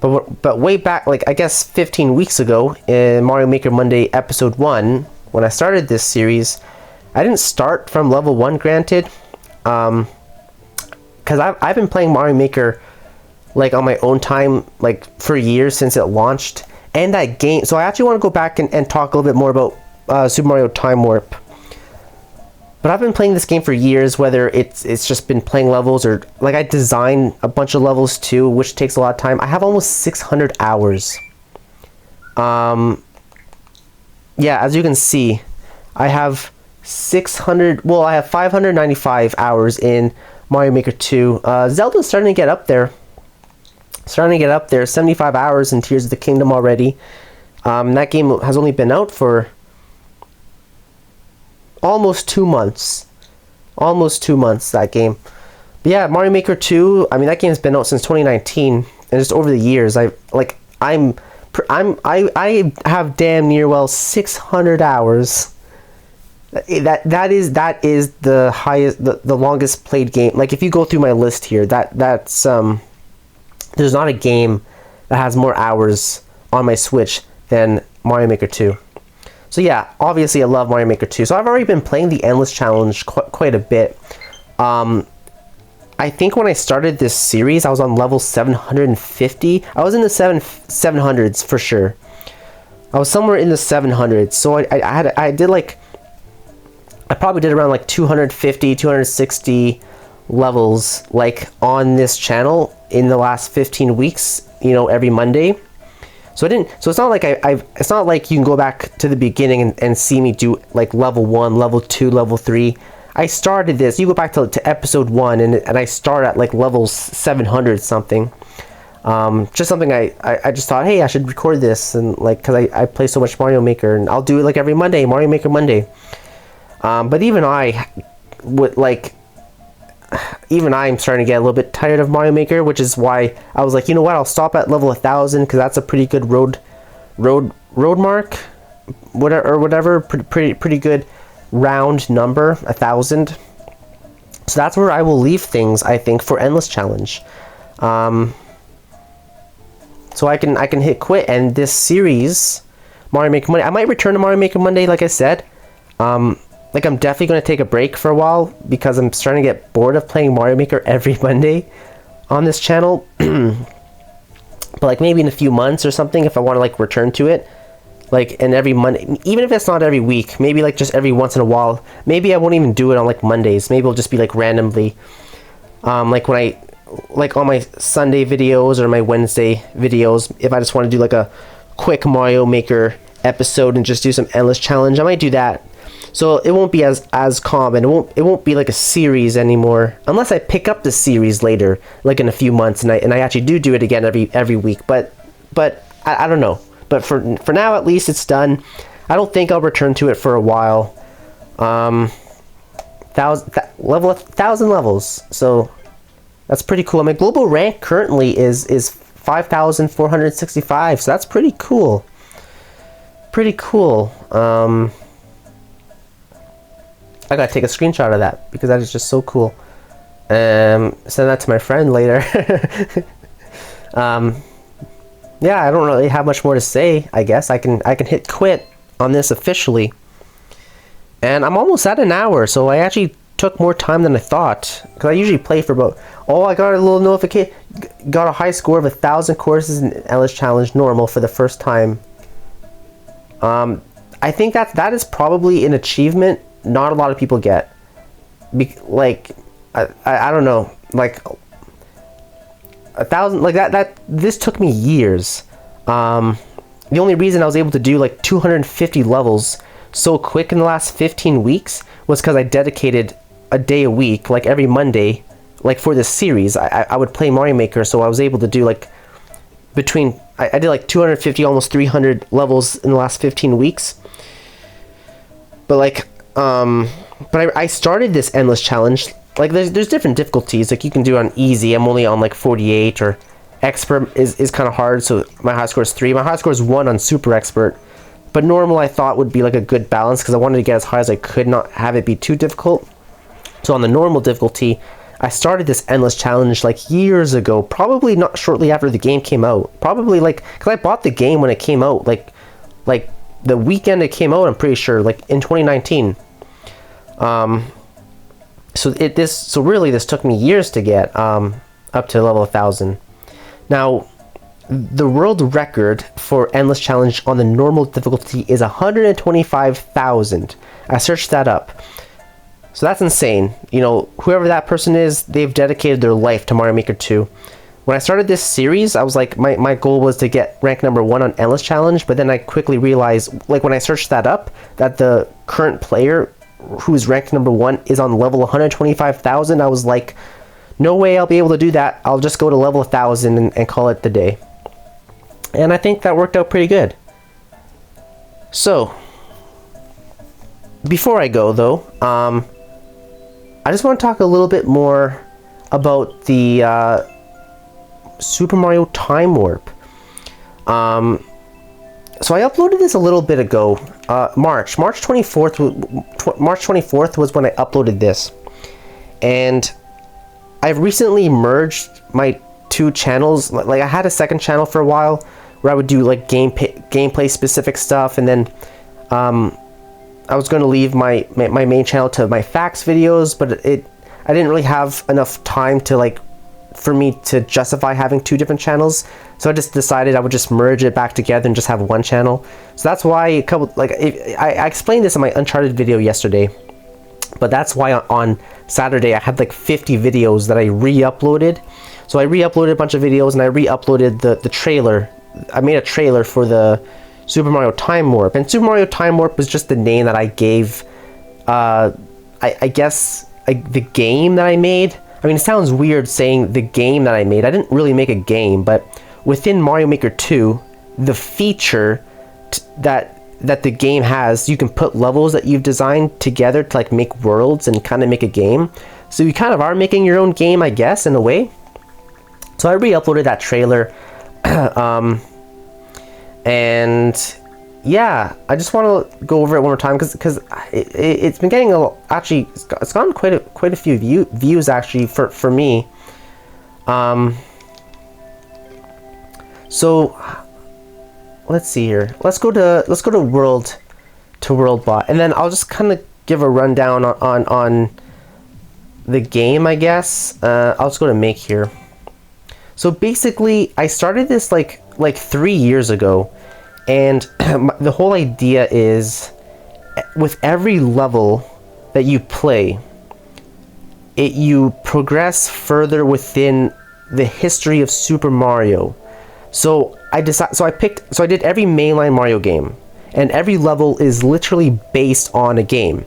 but way back, like I guess 15 weeks ago, in Mario Maker Monday episode 1, when I started this series, I didn't start from level 1, granted, because I've been playing Mario Maker like on my own time, like for years since it launched, and that game. So I actually want to go back and talk a little bit more about Super Mario Time Warp. But I've been playing this game for years, whether it's just been playing levels or like I design a bunch of levels too, which takes a lot of time. I have almost 600 hours. Yeah, as you can see, I have 600. Well, I have 595 hours in Mario Maker 2. Zelda's starting to get up there. 75 hours in Tears of the Kingdom already. That game has only been out for almost 2 months. That game. But yeah, Mario Maker 2, I mean, that game's been out since 2019, and just over the years, I have damn near, well, 600 hours. That is the highest, the longest played game. Like if you go through my list here, that's there's not a game that has more hours on my Switch than Mario Maker 2. So yeah, obviously I love Mario Maker 2. So I've already been playing the Endless Challenge quite a bit. I think when I started this series, I was on level 750. I was in the 700s for sure. I was somewhere in the 700s. So I probably did around like 250, 260 levels like on this channel in the last 15 weeks, you know, every Monday. So it's not like it's not like you can go back to the beginning and see me do like level 1, level 2, level 3. I started this, you go back to episode 1 and I start at like level 700 something. Just something I just thought, hey, I should record this, and like, because I play so much Mario Maker, and I'll do it like every Monday, Mario Maker Monday. But even I'm starting to get a little bit tired of Mario Maker, which is why I was like, you know what, I'll stop at level 1,000 because that's a pretty good road mark, whatever, pretty good round number, 1,000. So that's where I will leave things, I think, for Endless Challenge. So I can hit quit, and this series, Mario Maker Monday, I might return to Mario Maker Monday, like I said. Like, I'm definitely going to take a break for a while because I'm starting to get bored of playing Mario Maker every Monday on this channel. But like maybe in a few months or something, if I want to like return to it, like, and every Monday, even if it's not every week, maybe like just every once in a while. Maybe I won't even do it on like Mondays. Maybe it'll just be like randomly, like when I like on my Sunday videos or my Wednesday videos. If I just want to do like a quick Mario Maker episode and just do some Endless Challenge, I might do that. So it won't be as common. It won't be like a series anymore, unless I pick up the series later, like in a few months, and I actually do it again every week. But I don't know. But for now, at least it's done. I don't think I'll return to it for a while. 1,000 levels, so that's pretty cool. My global rank currently is 5,465, so that's pretty cool. Pretty cool. I gotta take a screenshot of that because that is just so cool. Send that to my friend later. Yeah, I don't really have much more to say. I guess I can hit quit on this officially. And I'm almost at an hour, so I actually took more time than I thought. Because I usually play for about... Oh, I got a little notification. Got a high score of 1,000 courses in Endless Challenge normal for the first time. I think that is probably an achievement not a lot of people get. I don't know, like 1,000, like that this took me years. The only reason I was able to do like 250 levels so quick in the last 15 weeks was because I dedicated a day a week, like every Monday, like for this series. I would play Mario Maker, so I was able to do like I did like 250, almost 300 levels in the last 15 weeks. But like, I started this Endless Challenge. Like, there's different difficulties. Like, you can do on easy. I'm only on like 48, or expert is kind of hard. So my high score is 3. My high score is 1 on super expert. But normal, I thought, would be like a good balance because I wanted to get as high as I could, not have it be too difficult. So on the normal difficulty, I started this Endless Challenge like years ago, probably not shortly after the game came out. Probably like, because I bought the game when it came out, like the weekend it came out, I'm pretty sure, like in 2019. So really this took me years to get up to level 1,000. Now, the world record for Endless Challenge on the normal difficulty is 125,000. I searched that up. So that's insane. You know, whoever that person is, they've dedicated their life to Mario Maker 2. When I started this series, I was like, my goal was to get rank number 1 on Endless Challenge, but then I quickly realized, like when I searched that up, that the current player who's ranked number 1 is on level 125,000. I was like, no way I'll be able to do that. I'll just go to level 1,000 and call it the day. And I think that worked out pretty good. So, before I go though, I just want to talk a little bit more about the Super Mario Time Warp. So I uploaded this a little bit ago. March 24th was when I uploaded this, and I've recently merged my 2 channels. Like, I had a second channel for a while where I would do like gameplay specific stuff, and then I was going to leave my main channel to my facts videos, but I didn't really have enough time to for me to justify having 2 different channels. So I just decided I would just merge it back together and just have 1 channel. So that's why I explained this in my Uncharted video yesterday, but that's why on Saturday I had like 50 videos that I re-uploaded. So I re-uploaded a bunch of videos, and I re-uploaded the trailer. I made a trailer for the Super Mario Time Warp, and Super Mario Time Warp was just the name that I gave, I guess, the game that I made. I mean, it sounds weird saying the game that I made. I didn't really make a game, but within Mario Maker 2, the feature that the game has, you can put levels that you've designed together to like make worlds and kind of make a game. So you kind of are making your own game, I guess, in a way. So I re-uploaded that trailer. And yeah, I just want to go over it one more time because it's been getting actually it's gotten quite a few views actually for me. So let's see here. Let's go to WorldBot, and then I'll just kind of give a rundown on the game, I guess. I'll just go to make here. So basically, I started this like 3 years ago, and the whole idea is, with every level that you play, you progress further within the history of Super Mario. So I did every mainline Mario game, and every level is literally based on a game.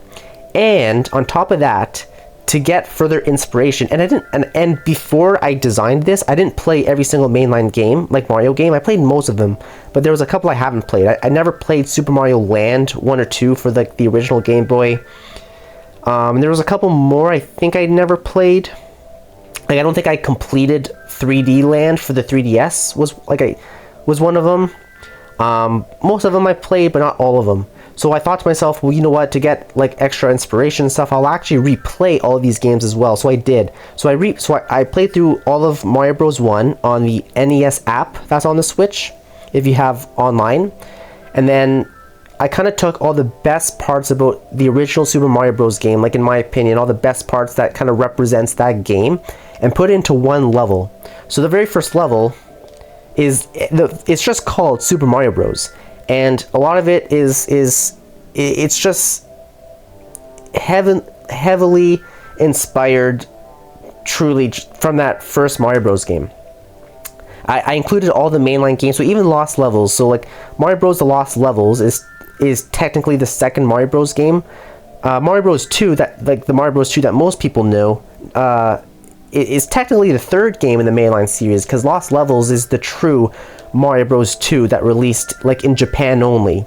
And on top of that, to get further inspiration, and before I designed this, I didn't play every single mainline game, like Mario game. I played most of them, but there was a couple I haven't played. I never played Super Mario Land 1 or 2 for the original Game Boy. There was a couple more I think I never played. Like, I don't think I completed 3D Land for the 3DS. Was one of them. Most of them I played, but not all of them. So I thought to myself, well, you know what, to get like extra inspiration and stuff, I'll actually replay all of these games as well. So I did. So I played through all of Mario Bros. 1 on the NES app that's on the Switch, if you have online. And then I kind of took all the best parts about the original Super Mario Bros. Game, like in my opinion, all the best parts that kind of represents that game, and put it into one level. So the very first level is it's just called Super Mario Bros. And a lot of it it's just heavily inspired, truly, from that first Mario Bros. Game. I included all the mainline games, so even Lost Levels. So like Mario Bros. The Lost Levels is technically the second Mario Bros. Game. Mario Bros. 2, the Mario Bros. 2 that most people know, is technically the third game in the mainline series, because Lost Levels is the true Mario Bros. 2 that released like in Japan only.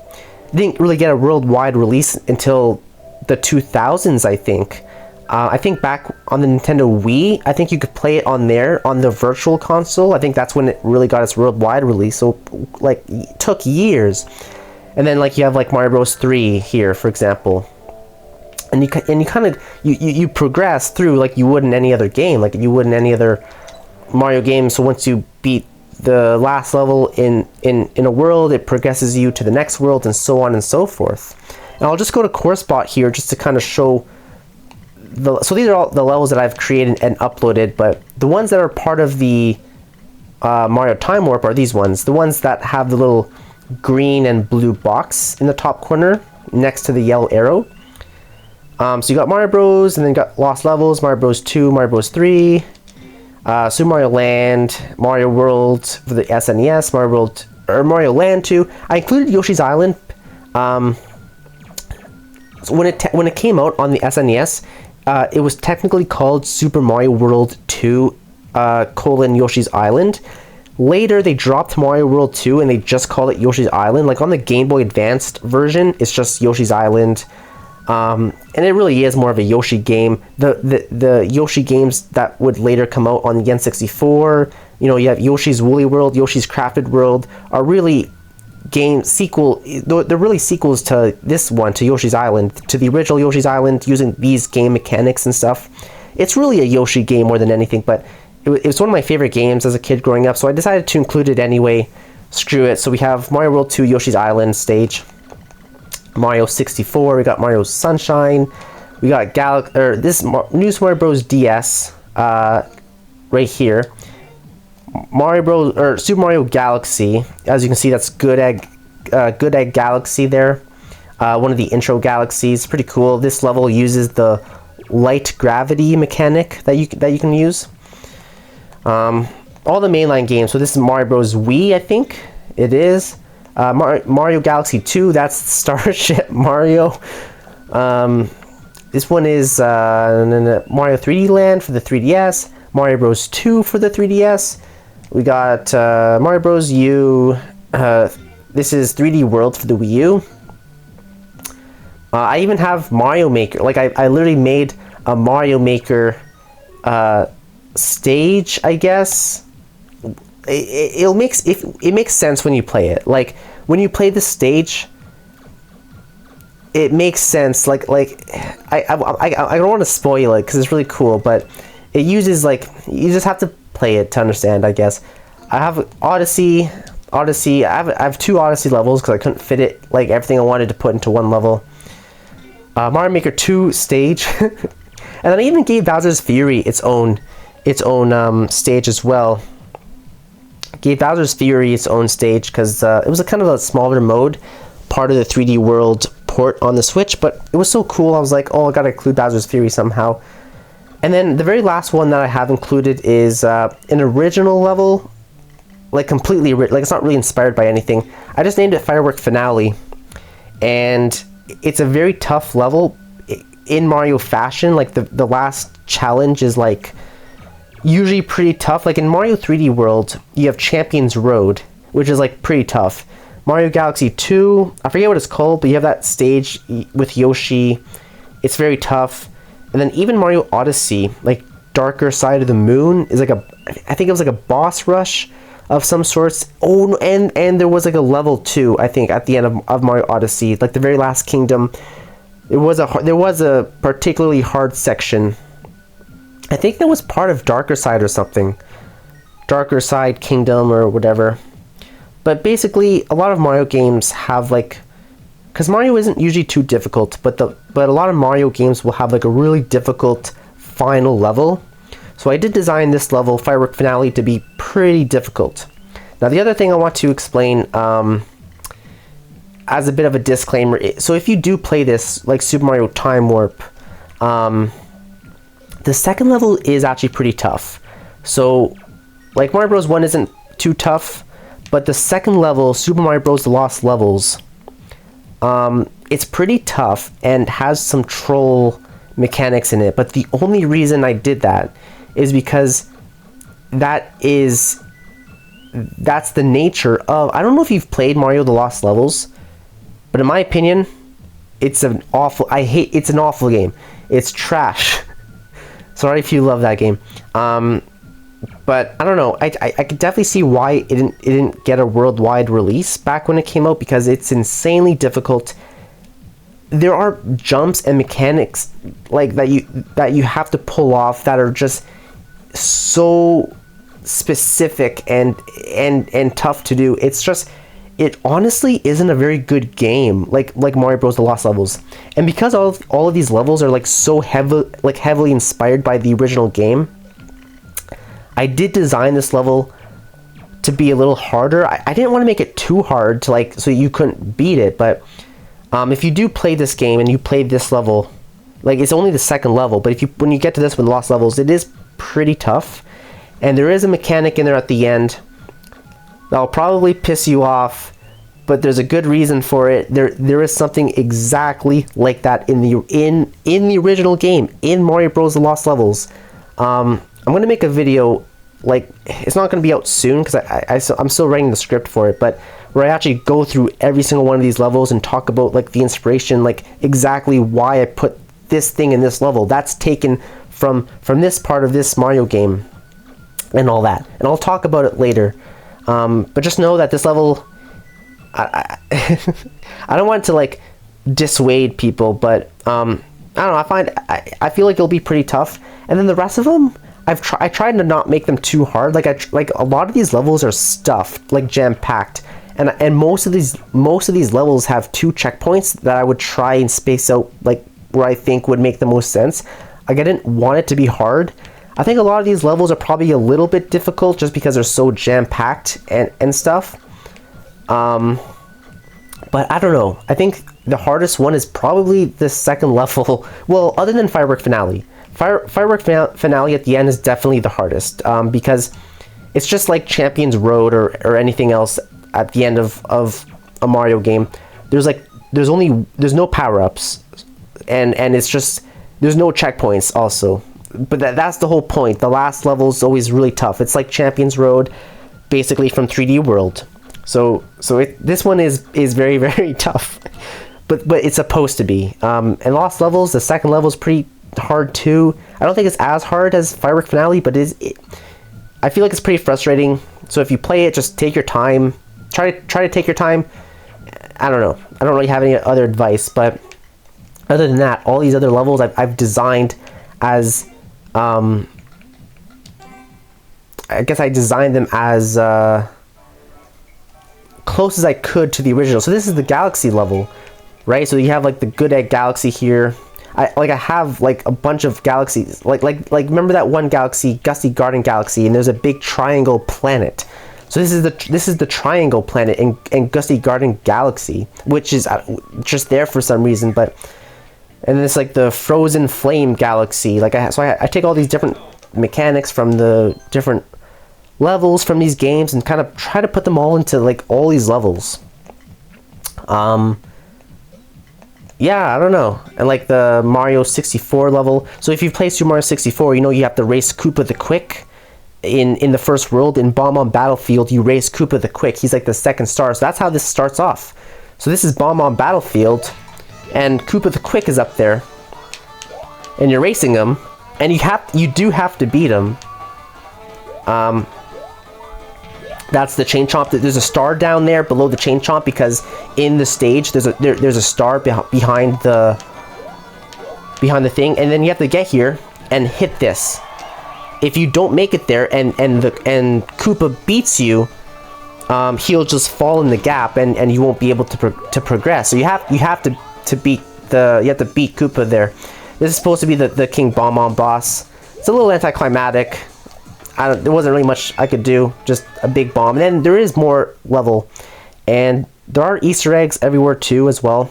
It didn't really get a worldwide release until the 2000s, I think. I think back on the Nintendo Wii, I think you could play it on there, on the Virtual Console. I think that's when it really got its worldwide release, so like it took years. And then like you have like Mario Bros. 3 here, for example. And you kind of you progress through like you would in any other game, like you would in any other Mario game. So once you beat the last level in a world, it progresses you to the next world, and so on and so forth. And I'll just go to CoreSpot here just to kind of show so these are all the levels that I've created and uploaded, but the ones that are part of the Mario Time Warp are these ones, the ones that have the little green and blue box in the top corner next to the yellow arrow. So you got Mario Bros, and then you got Lost Levels, Mario Bros 2, Mario Bros 3, Super Mario Land, Mario World for the SNES, Mario Land 2. I included Yoshi's Island. So when it came out on the SNES, it was technically called Super Mario World 2, Yoshi's Island. Later, they dropped Mario World 2 and they just called it Yoshi's Island. Like on the Game Boy Advanced version, it's just Yoshi's Island. And it really is more of a Yoshi game. The Yoshi games that would later come out on the N64, you have Yoshi's Woolly World, Yoshi's Crafted World, are really they're really sequels to this one, to Yoshi's Island, to the original Yoshi's Island, using these game mechanics and stuff. It's really a Yoshi game more than anything, but it was one of my favorite games as a kid growing up, so I decided to include it anyway. Screw it. So we have Mario World 2 Yoshi's Island stage, Mario 64, we got Mario Sunshine, we got this new Mario Bros. DS right here. Super Mario Galaxy, as you can see, that's Good Egg Galaxy there. One of the intro galaxies, pretty cool. This level uses the light gravity mechanic that you can use. All the mainline games. So this is Mario Bros. Wii, I think it is. Mario Galaxy 2, that's Starship Mario. This one is Mario 3D Land for the 3DS. Mario Bros. 2 for the 3DS. We got Mario Bros. U. This is 3D World for the Wii U. I even have Mario Maker. Like I literally made a Mario Maker stage, I guess. It makes sense when you play it. Like when you play the stage, it makes sense. Like I don't want to spoil it because it's really cool, but it uses you just have to play it to understand, I guess. I have Odyssey. I have two Odyssey levels because I couldn't fit it, like everything I wanted to put into one level. Mario Maker 2 stage, and then I even gave Bowser's Fury its own stage as well. Gave Bowser's Fury its own stage because it was a kind of a smaller mode, part of the 3D World port on the Switch, but it was so cool. I was like, oh, I gotta include Bowser's Fury somehow. And then the very last one that I have included is an original level, like completely, like it's not really inspired by anything. I just named it Firework Finale, and it's a very tough level in Mario fashion. Like the last challenge is like usually pretty tough. Like in Mario 3D World, you have Champions Road, which is like pretty tough. Mario Galaxy 2, I forget what it's called, but you have that stage with Yoshi. It's very tough. And then even Mario Odyssey, like Darker Side of the Moon, is like I think it was like a boss rush of some sorts. Oh, and there was like a level 2, I think, at the end of Mario Odyssey, like the very last kingdom. There was a particularly hard section. I think that was part of Darker Side or something. Darker Side Kingdom or whatever. But basically, a lot of Mario games have like because Mario isn't usually too difficult, but a lot of Mario games will have like a really difficult final level. So I did design this level, Firework Finale, to be pretty difficult. Now the other thing I want to explain as a bit of a disclaimer, so if you do play this, like Super Mario Time Warp, the second level is actually pretty tough. So, like Mario Bros. 1 isn't too tough, but the second level, Super Mario Bros. The Lost Levels, it's pretty tough and has some troll mechanics in it. But the only reason I did that is because that's the nature of... I don't know if you've played Mario the Lost Levels, but in my opinion, it's an awful... it's an awful game. It's trash. Sorry if you love that game. But I don't know. I could definitely see why it didn't get a worldwide release back when it came out, because it's insanely difficult. There are jumps and mechanics like that you have to pull off that are just so specific and tough to do. It's just, it honestly isn't a very good game like Mario Bros. The Lost Levels. And because all of these levels are like so heavily inspired by the original game, I did design this level to be a little harder. I didn't want to make it too hard to like so you couldn't beat it, but if you do play this game and you play this level, like it's only the second level, but when you get to this one, Lost Levels, it is pretty tough. And there is a mechanic in there at the end that'll probably piss you off, but there's a good reason for it. There is something exactly like that in the original game, in Mario Bros. The Lost Levels. I'm gonna make a video, like it's not gonna be out soon because I'm still writing the script for it, but where I actually go through every single one of these levels and talk about like the inspiration, like exactly why I put this thing in this level. That's taken from this part of this Mario game and all that. And I'll talk about it later. But just know that this level, I don't want to like dissuade people, but I don't know. I feel like it'll be pretty tough. And then the rest of them, I tried to not make them too hard. Like a lot of these levels are stuffed, like jam packed. And most of these levels have 2 checkpoints that I would try and space out, like where I think would make the most sense. Like I didn't want it to be hard. I think a lot of these levels are probably a little bit difficult just because they're so jam packed and stuff. But I don't know. I think the hardest one is probably the second level. Well, other than Firework Finale. Firework Finale at the end is definitely the hardest, because it's just like Champions Road or anything else at the end of a Mario game. There's no power-ups, and it's just, there's no checkpoints also. But that's the whole point. The last level is always really tough. It's like Champions Road, basically from 3D World. So this one is very, very tough, but it's supposed to be. And Lost Levels, the second level is pretty hard too. I don't think it's as hard as Firework Finale, but I feel like it's pretty frustrating. So if you play it, just take your time. Try to take your time. I don't know. I don't really have any other advice, but other than that, all these other levels I've designed as I guess I designed them as close as I could to the original. So this is the Galaxy level, right? So you have like the Good Egg Galaxy here. I have like a bunch of galaxies. Like remember that one galaxy, Gusty Garden Galaxy, and there's a big triangle planet. So this is the triangle planet in Gusty Garden Galaxy, which is just there for some reason. But and then it's like the Frozen Flame Galaxy. Like I take all these different mechanics from the different levels from these games and kind of try to put them all into like all these levels. Yeah, I don't know. And like the Mario 64 level. So if you've played Super Mario 64, you know you have to race Koopa the Quick. In the first world, in Bomb Battlefield, you race Koopa the Quick. He's like the second star. So that's how this starts off. So this is Bomb Battlefield, and Koopa the Quick is up there, and you're racing him, and you do have to beat him. That's the Chain Chomp. There's a star down there below the Chain Chomp because in the stage there's a star behind the thing, and then you have to get here and hit this. If you don't make it there and Koopa beats you, he'll just fall in the gap, and you won't be able to progress. So you have to beat Koopa there. This is supposed to be the King Bob-omb boss. It's a little anticlimactic. There wasn't really much I could do, just a big bomb. And then there is more level, and there are Easter eggs everywhere too as well.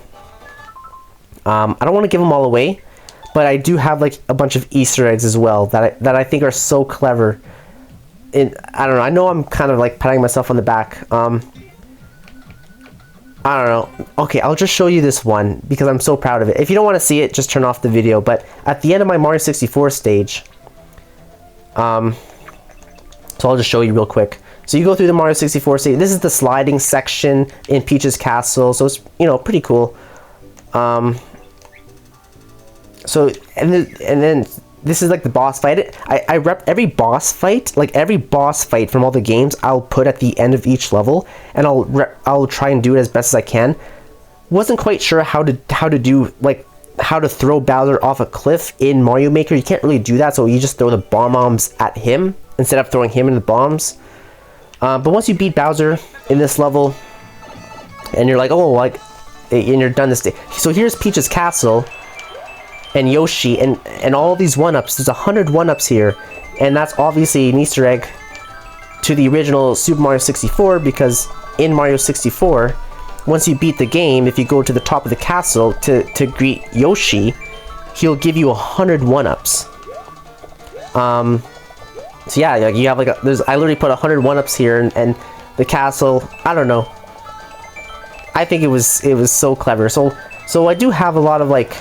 I don't want to give them all away, but I do have like a bunch of Easter eggs as well that I think are so clever. I don't know. I know I'm kind of like patting myself on the back. I don't know. Okay, I'll just show you this one because I'm so proud of it. If you don't want to see it, just turn off the video. But at the end of my Mario 64 stage, so I'll just show you real quick. So you go through the Mario 64 stage. This is the sliding section in Peach's castle. So it's, you know, pretty cool. So and then this is like the boss fight. I rep every boss fight, like every boss fight from all the games, I'll put at the end of each level, and I'll try and do it as best as I can. Wasn't quite sure how to do, like, how to throw Bowser off a cliff in Mario Maker. You can't really do that, so you just throw the bombs at him instead of throwing him into the bombs. But once you beat Bowser in this level, and you're like, oh, like, and you're done this day. So here's Peach's castle, and Yoshi, and all these 1-ups. There's 100 1-ups here, and that's obviously an Easter egg to the original Super Mario 64, because in Mario 64, once you beat the game, if you go to the top of the castle to greet Yoshi, he'll give you 100 1-ups. So yeah, like you have like I literally put 100 1-ups here, and the castle, I don't know. I think it was so clever. So I do have a lot of like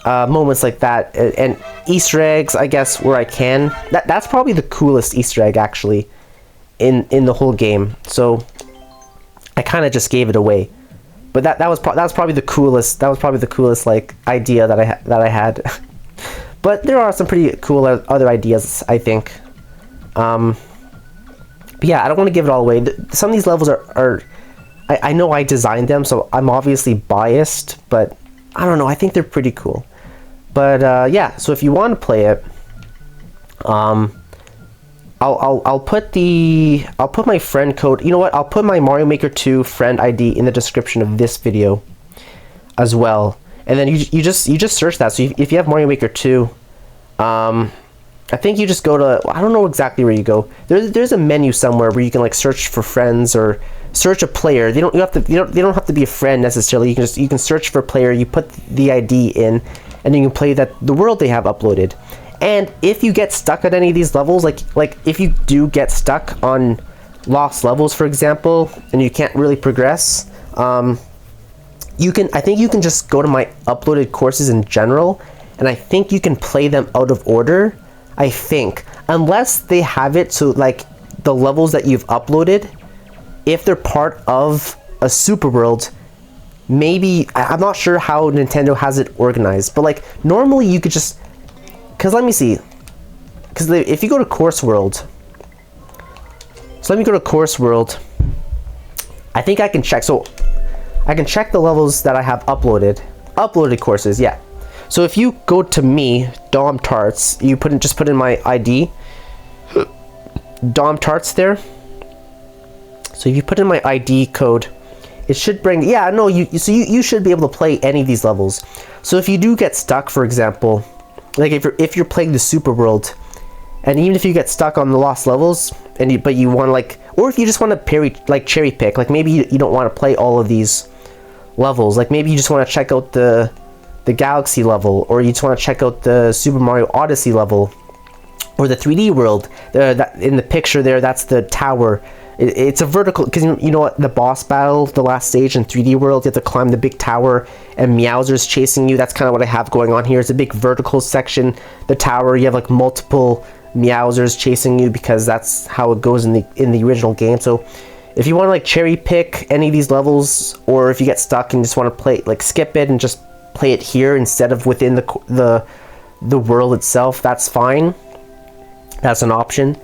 moments like that, and Easter eggs, I guess, where I can. That's probably the coolest Easter egg actually in the whole game. So I kind of just gave it away, but that was probably the coolest. That was probably the coolest like idea that I had. But there are some pretty cool other ideas, I think. But yeah, I don't want to give it all away. Some of these levels are I know I designed them, so I'm obviously biased, but I don't know. I think they're pretty cool. But yeah, so if you want to play it, I'll put my friend code. You know what? I'll put my Mario Maker 2 friend ID in the description of this video as well. And then you just search that. So if you have Mario Maker 2, I think you just go to, I don't know exactly where you go. There's a menu somewhere where you can like search for friends or search a player. They don't have to be a friend necessarily. You can search for a player. You put the ID in, and you can play the world they have uploaded. And if you get stuck at any of these levels, like if you do get stuck on lost levels, for example, and you can't really progress, I think you can just go to my uploaded courses in general, and I think you can play them out of order. I think, unless they have it so like the levels that you've uploaded, if they're part of a super world, maybe, I'm not sure how Nintendo has it organized, but like normally you could just, because let me see, because if you go to Course World, so let me go to Course World. I think I can check, so I can check the levels that I have uploaded courses, yeah. So if you go to me, Dom Tarts, you just put in my ID, Dom Tarts there. So if you put in my ID code, it should bring, yeah, no, you should be able to play any of these levels. So if you do get stuck, for example, like if you're playing the Super World, and even if you get stuck on the lost levels, but you want to like, or if you just want to cherry pick, like maybe you don't want to play all of these levels, like maybe you just want to check out the Galaxy level, or you just want to check out the Super Mario Odyssey level, or the 3D world. In the picture there, that's the tower. It's a vertical, because you know what, the boss battle, the last stage in 3D world, you have to climb the big tower, and Meowser's chasing you. That's kind of what I have going on here. It's a big vertical section, the tower. You have like multiple Meowsers chasing you, because that's how it goes in the original game. So if you want to like cherry pick any of these levels, or if you get stuck and just want to play, like skip it and just play it here instead of within the world itself, that's fine. That's an option.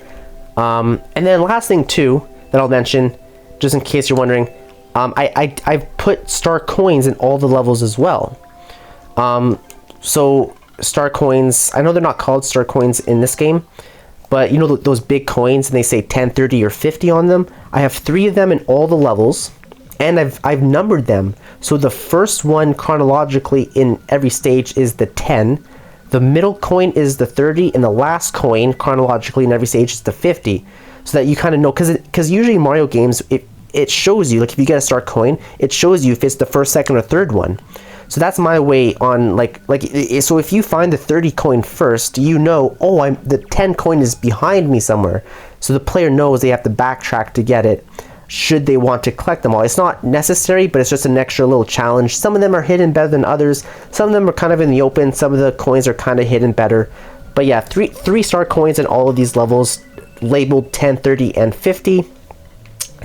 And then last thing too that I'll mention, just in case you're wondering, I've put star coins in all the levels as well. So star coins, I know they're not called star coins in this game, but you know those big coins, and they say 10, 30, or 50 on them. I have 3 of them in all the levels, and I've numbered them. So the first one chronologically in every stage is the 10. The middle coin is the 30, and the last coin chronologically in every stage is the 50. So that you kind of know, because usually in Mario games, it shows you, like if you get a star coin, it shows you if it's the first, second, or third one. So that's my way on so if you find the 30 coin first, you know, oh, the 10 coin is behind me somewhere. So the player knows they have to backtrack to get it, should they want to collect them all. It's not necessary, but it's just an extra little challenge. Some of them are hidden better than others. Some of them are kind of in the open. Some of the coins are kind of hidden better. But yeah, three star coins in all of these levels, labeled 10, 30, and 50.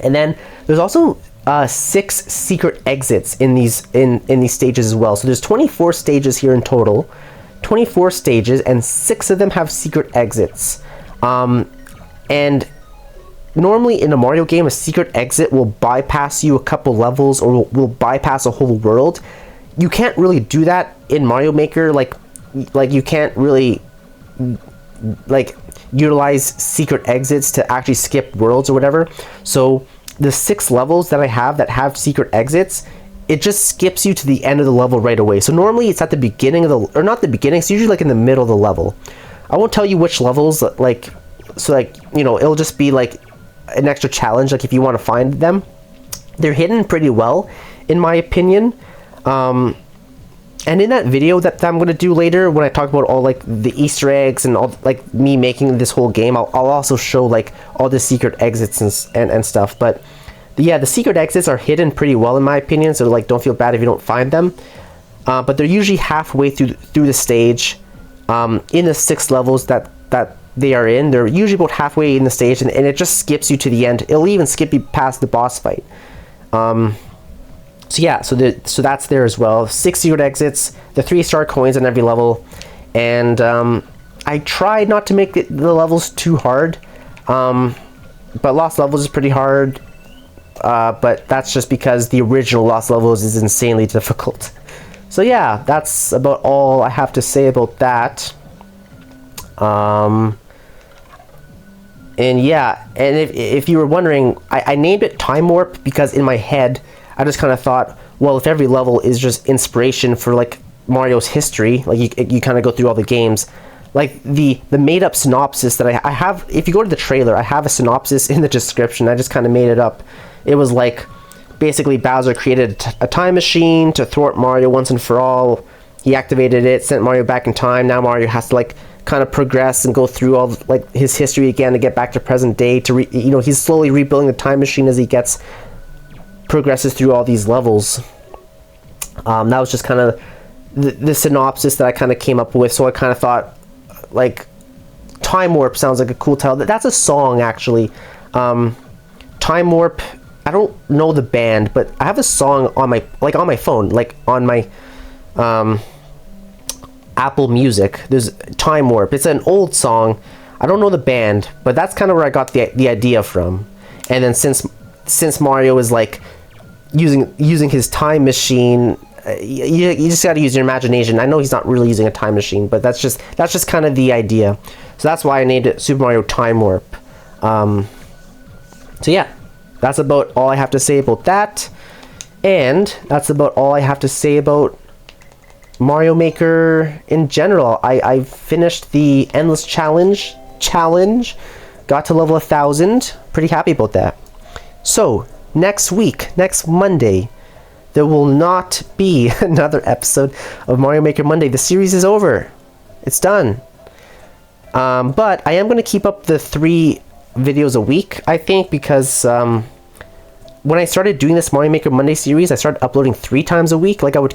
And then there's also 6 secret exits in these stages as well. So there's 24 stages here in total, 24 stages, and 6 of them have secret exits. And normally in a Mario game, a secret exit will bypass you a couple levels, or will bypass a whole world. You can't really do that in Mario Maker. Like you can't really utilize secret exits to actually skip worlds or whatever. So the 6 levels that I have that have secret exits, it just skips you to the end of the level right away. So normally it's at the beginning of or not the beginning, it's usually like in the middle of the level. I won't tell you which levels, you know, it'll just be like an extra challenge, like if you want to find them. They're hidden pretty well, in my opinion. And in that video that I'm going to do later, when I talk about all like the Easter eggs and all like me making this whole game, I'll also show like all the secret exits and stuff. But yeah, the secret exits are hidden pretty well in my opinion, so like don't feel bad if you don't find them. But they're usually halfway through the stage. In the 6 levels that they are in, they're usually about halfway in the stage, and it just skips you to the end. It'll even skip you past the boss fight. So yeah, so that's there as well. 6 secret exits, the 3-star coins on every level, and I tried not to make the levels too hard, but Lost Levels is pretty hard, but that's just because the original Lost Levels is insanely difficult. So yeah, that's about all I have to say about that. And yeah, and if you were wondering, I named it Time Warp because in my head, I just kind of thought, well, if every level is just inspiration for like Mario's history, like you kind of go through all the games, like the made-up synopsis that I have, if you go to the trailer, I have a synopsis in the description. I just kind of made it up. It was like, basically Bowser created a time machine to thwart Mario once and for all. He activated it, sent Mario back in time. Now Mario has to like kind of progress and go through all like his history again to get back to present day. He's slowly rebuilding the time machine as he progresses through all these levels. That was just kind of the synopsis that I kind of came up with. So I kind of thought, like, Time Warp sounds like a cool title. That's a song, actually. Time Warp, I don't know the band, but I have a song on my phone, like on my Apple Music. There's Time Warp. It's an old song. I don't know the band, but that's kind of where I got the idea from. And then since Mario is like using his time machine, you just got to use your imagination. I know he's not really using a time machine, but that's just kind of the idea. So that's why I named it Super Mario Time Warp. So yeah, that's about all I have to say about that. And that's about all I have to say about Mario Maker in general. I finished the Endless Challenge, got to level 1000. Pretty happy about that. So next Monday, there will not be another episode of Mario Maker Monday. The series is over. It's done. But I am going to keep up the 3 videos a week, I think, because when I started doing this Mario Maker Monday series, I started uploading 3 times a week. Like I would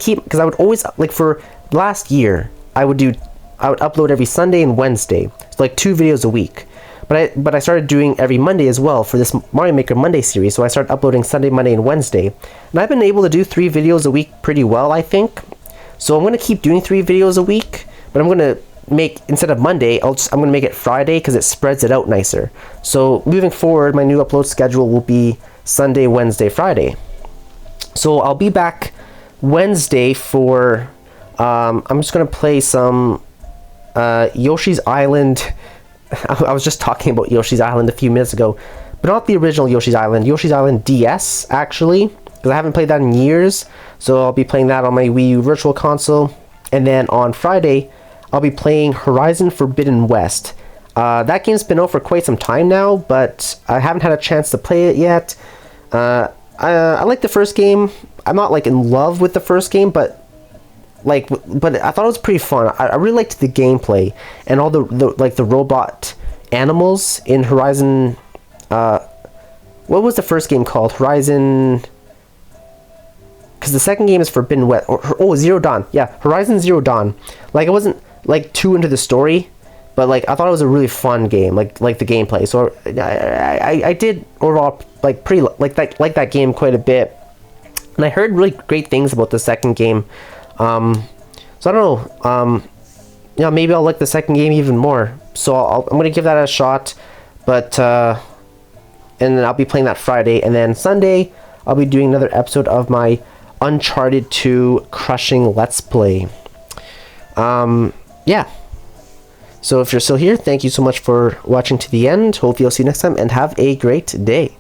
always, like for last year, I would upload every Sunday and Wednesday. So like 2 videos a week. But I started doing every Monday as well for this Mario Maker Monday series, so I started uploading Sunday, Monday, and Wednesday. And I've been able to do 3 videos a week pretty well, I think. So I'm going to keep doing 3 videos a week, but I'm going to make, instead of Monday, I'm going to make it Friday because it spreads it out nicer. So moving forward, my new upload schedule will be Sunday, Wednesday, Friday. So I'll be back Wednesday for, I'm just going to play some Yoshi's Island I was just talking about Yoshi's Island a few minutes ago, but not the original Yoshi's Island. Yoshi's Island DS, actually, because I haven't played that in years. So I'll be playing that on my Wii U Virtual Console. And then on Friday, I'll be playing Horizon Forbidden West. That game's been out for quite some time now, but I haven't had a chance to play it yet. I like the first game. I'm not like in love with the first game, but I thought it was pretty fun. I really liked the gameplay and all the robot animals in Horizon. What was the first game called? Horizon. Because the second game is Forbidden West. Oh, Zero Dawn. Yeah, Horizon Zero Dawn. Like, I wasn't like too into the story, but like I thought it was a really fun game. Like the gameplay. So I did overall like pretty like that game quite a bit. And I heard really great things about the second game. So I don't know. Yeah, maybe I'll like the second game even more. So I'm gonna give that a shot. But and then I'll be playing that Friday, and then Sunday I'll be doing another episode of my Uncharted 2 Crushing Let's Play. Yeah. So if you're still here, thank you so much for watching to the end. Hope you'll see you next time, and have a great day.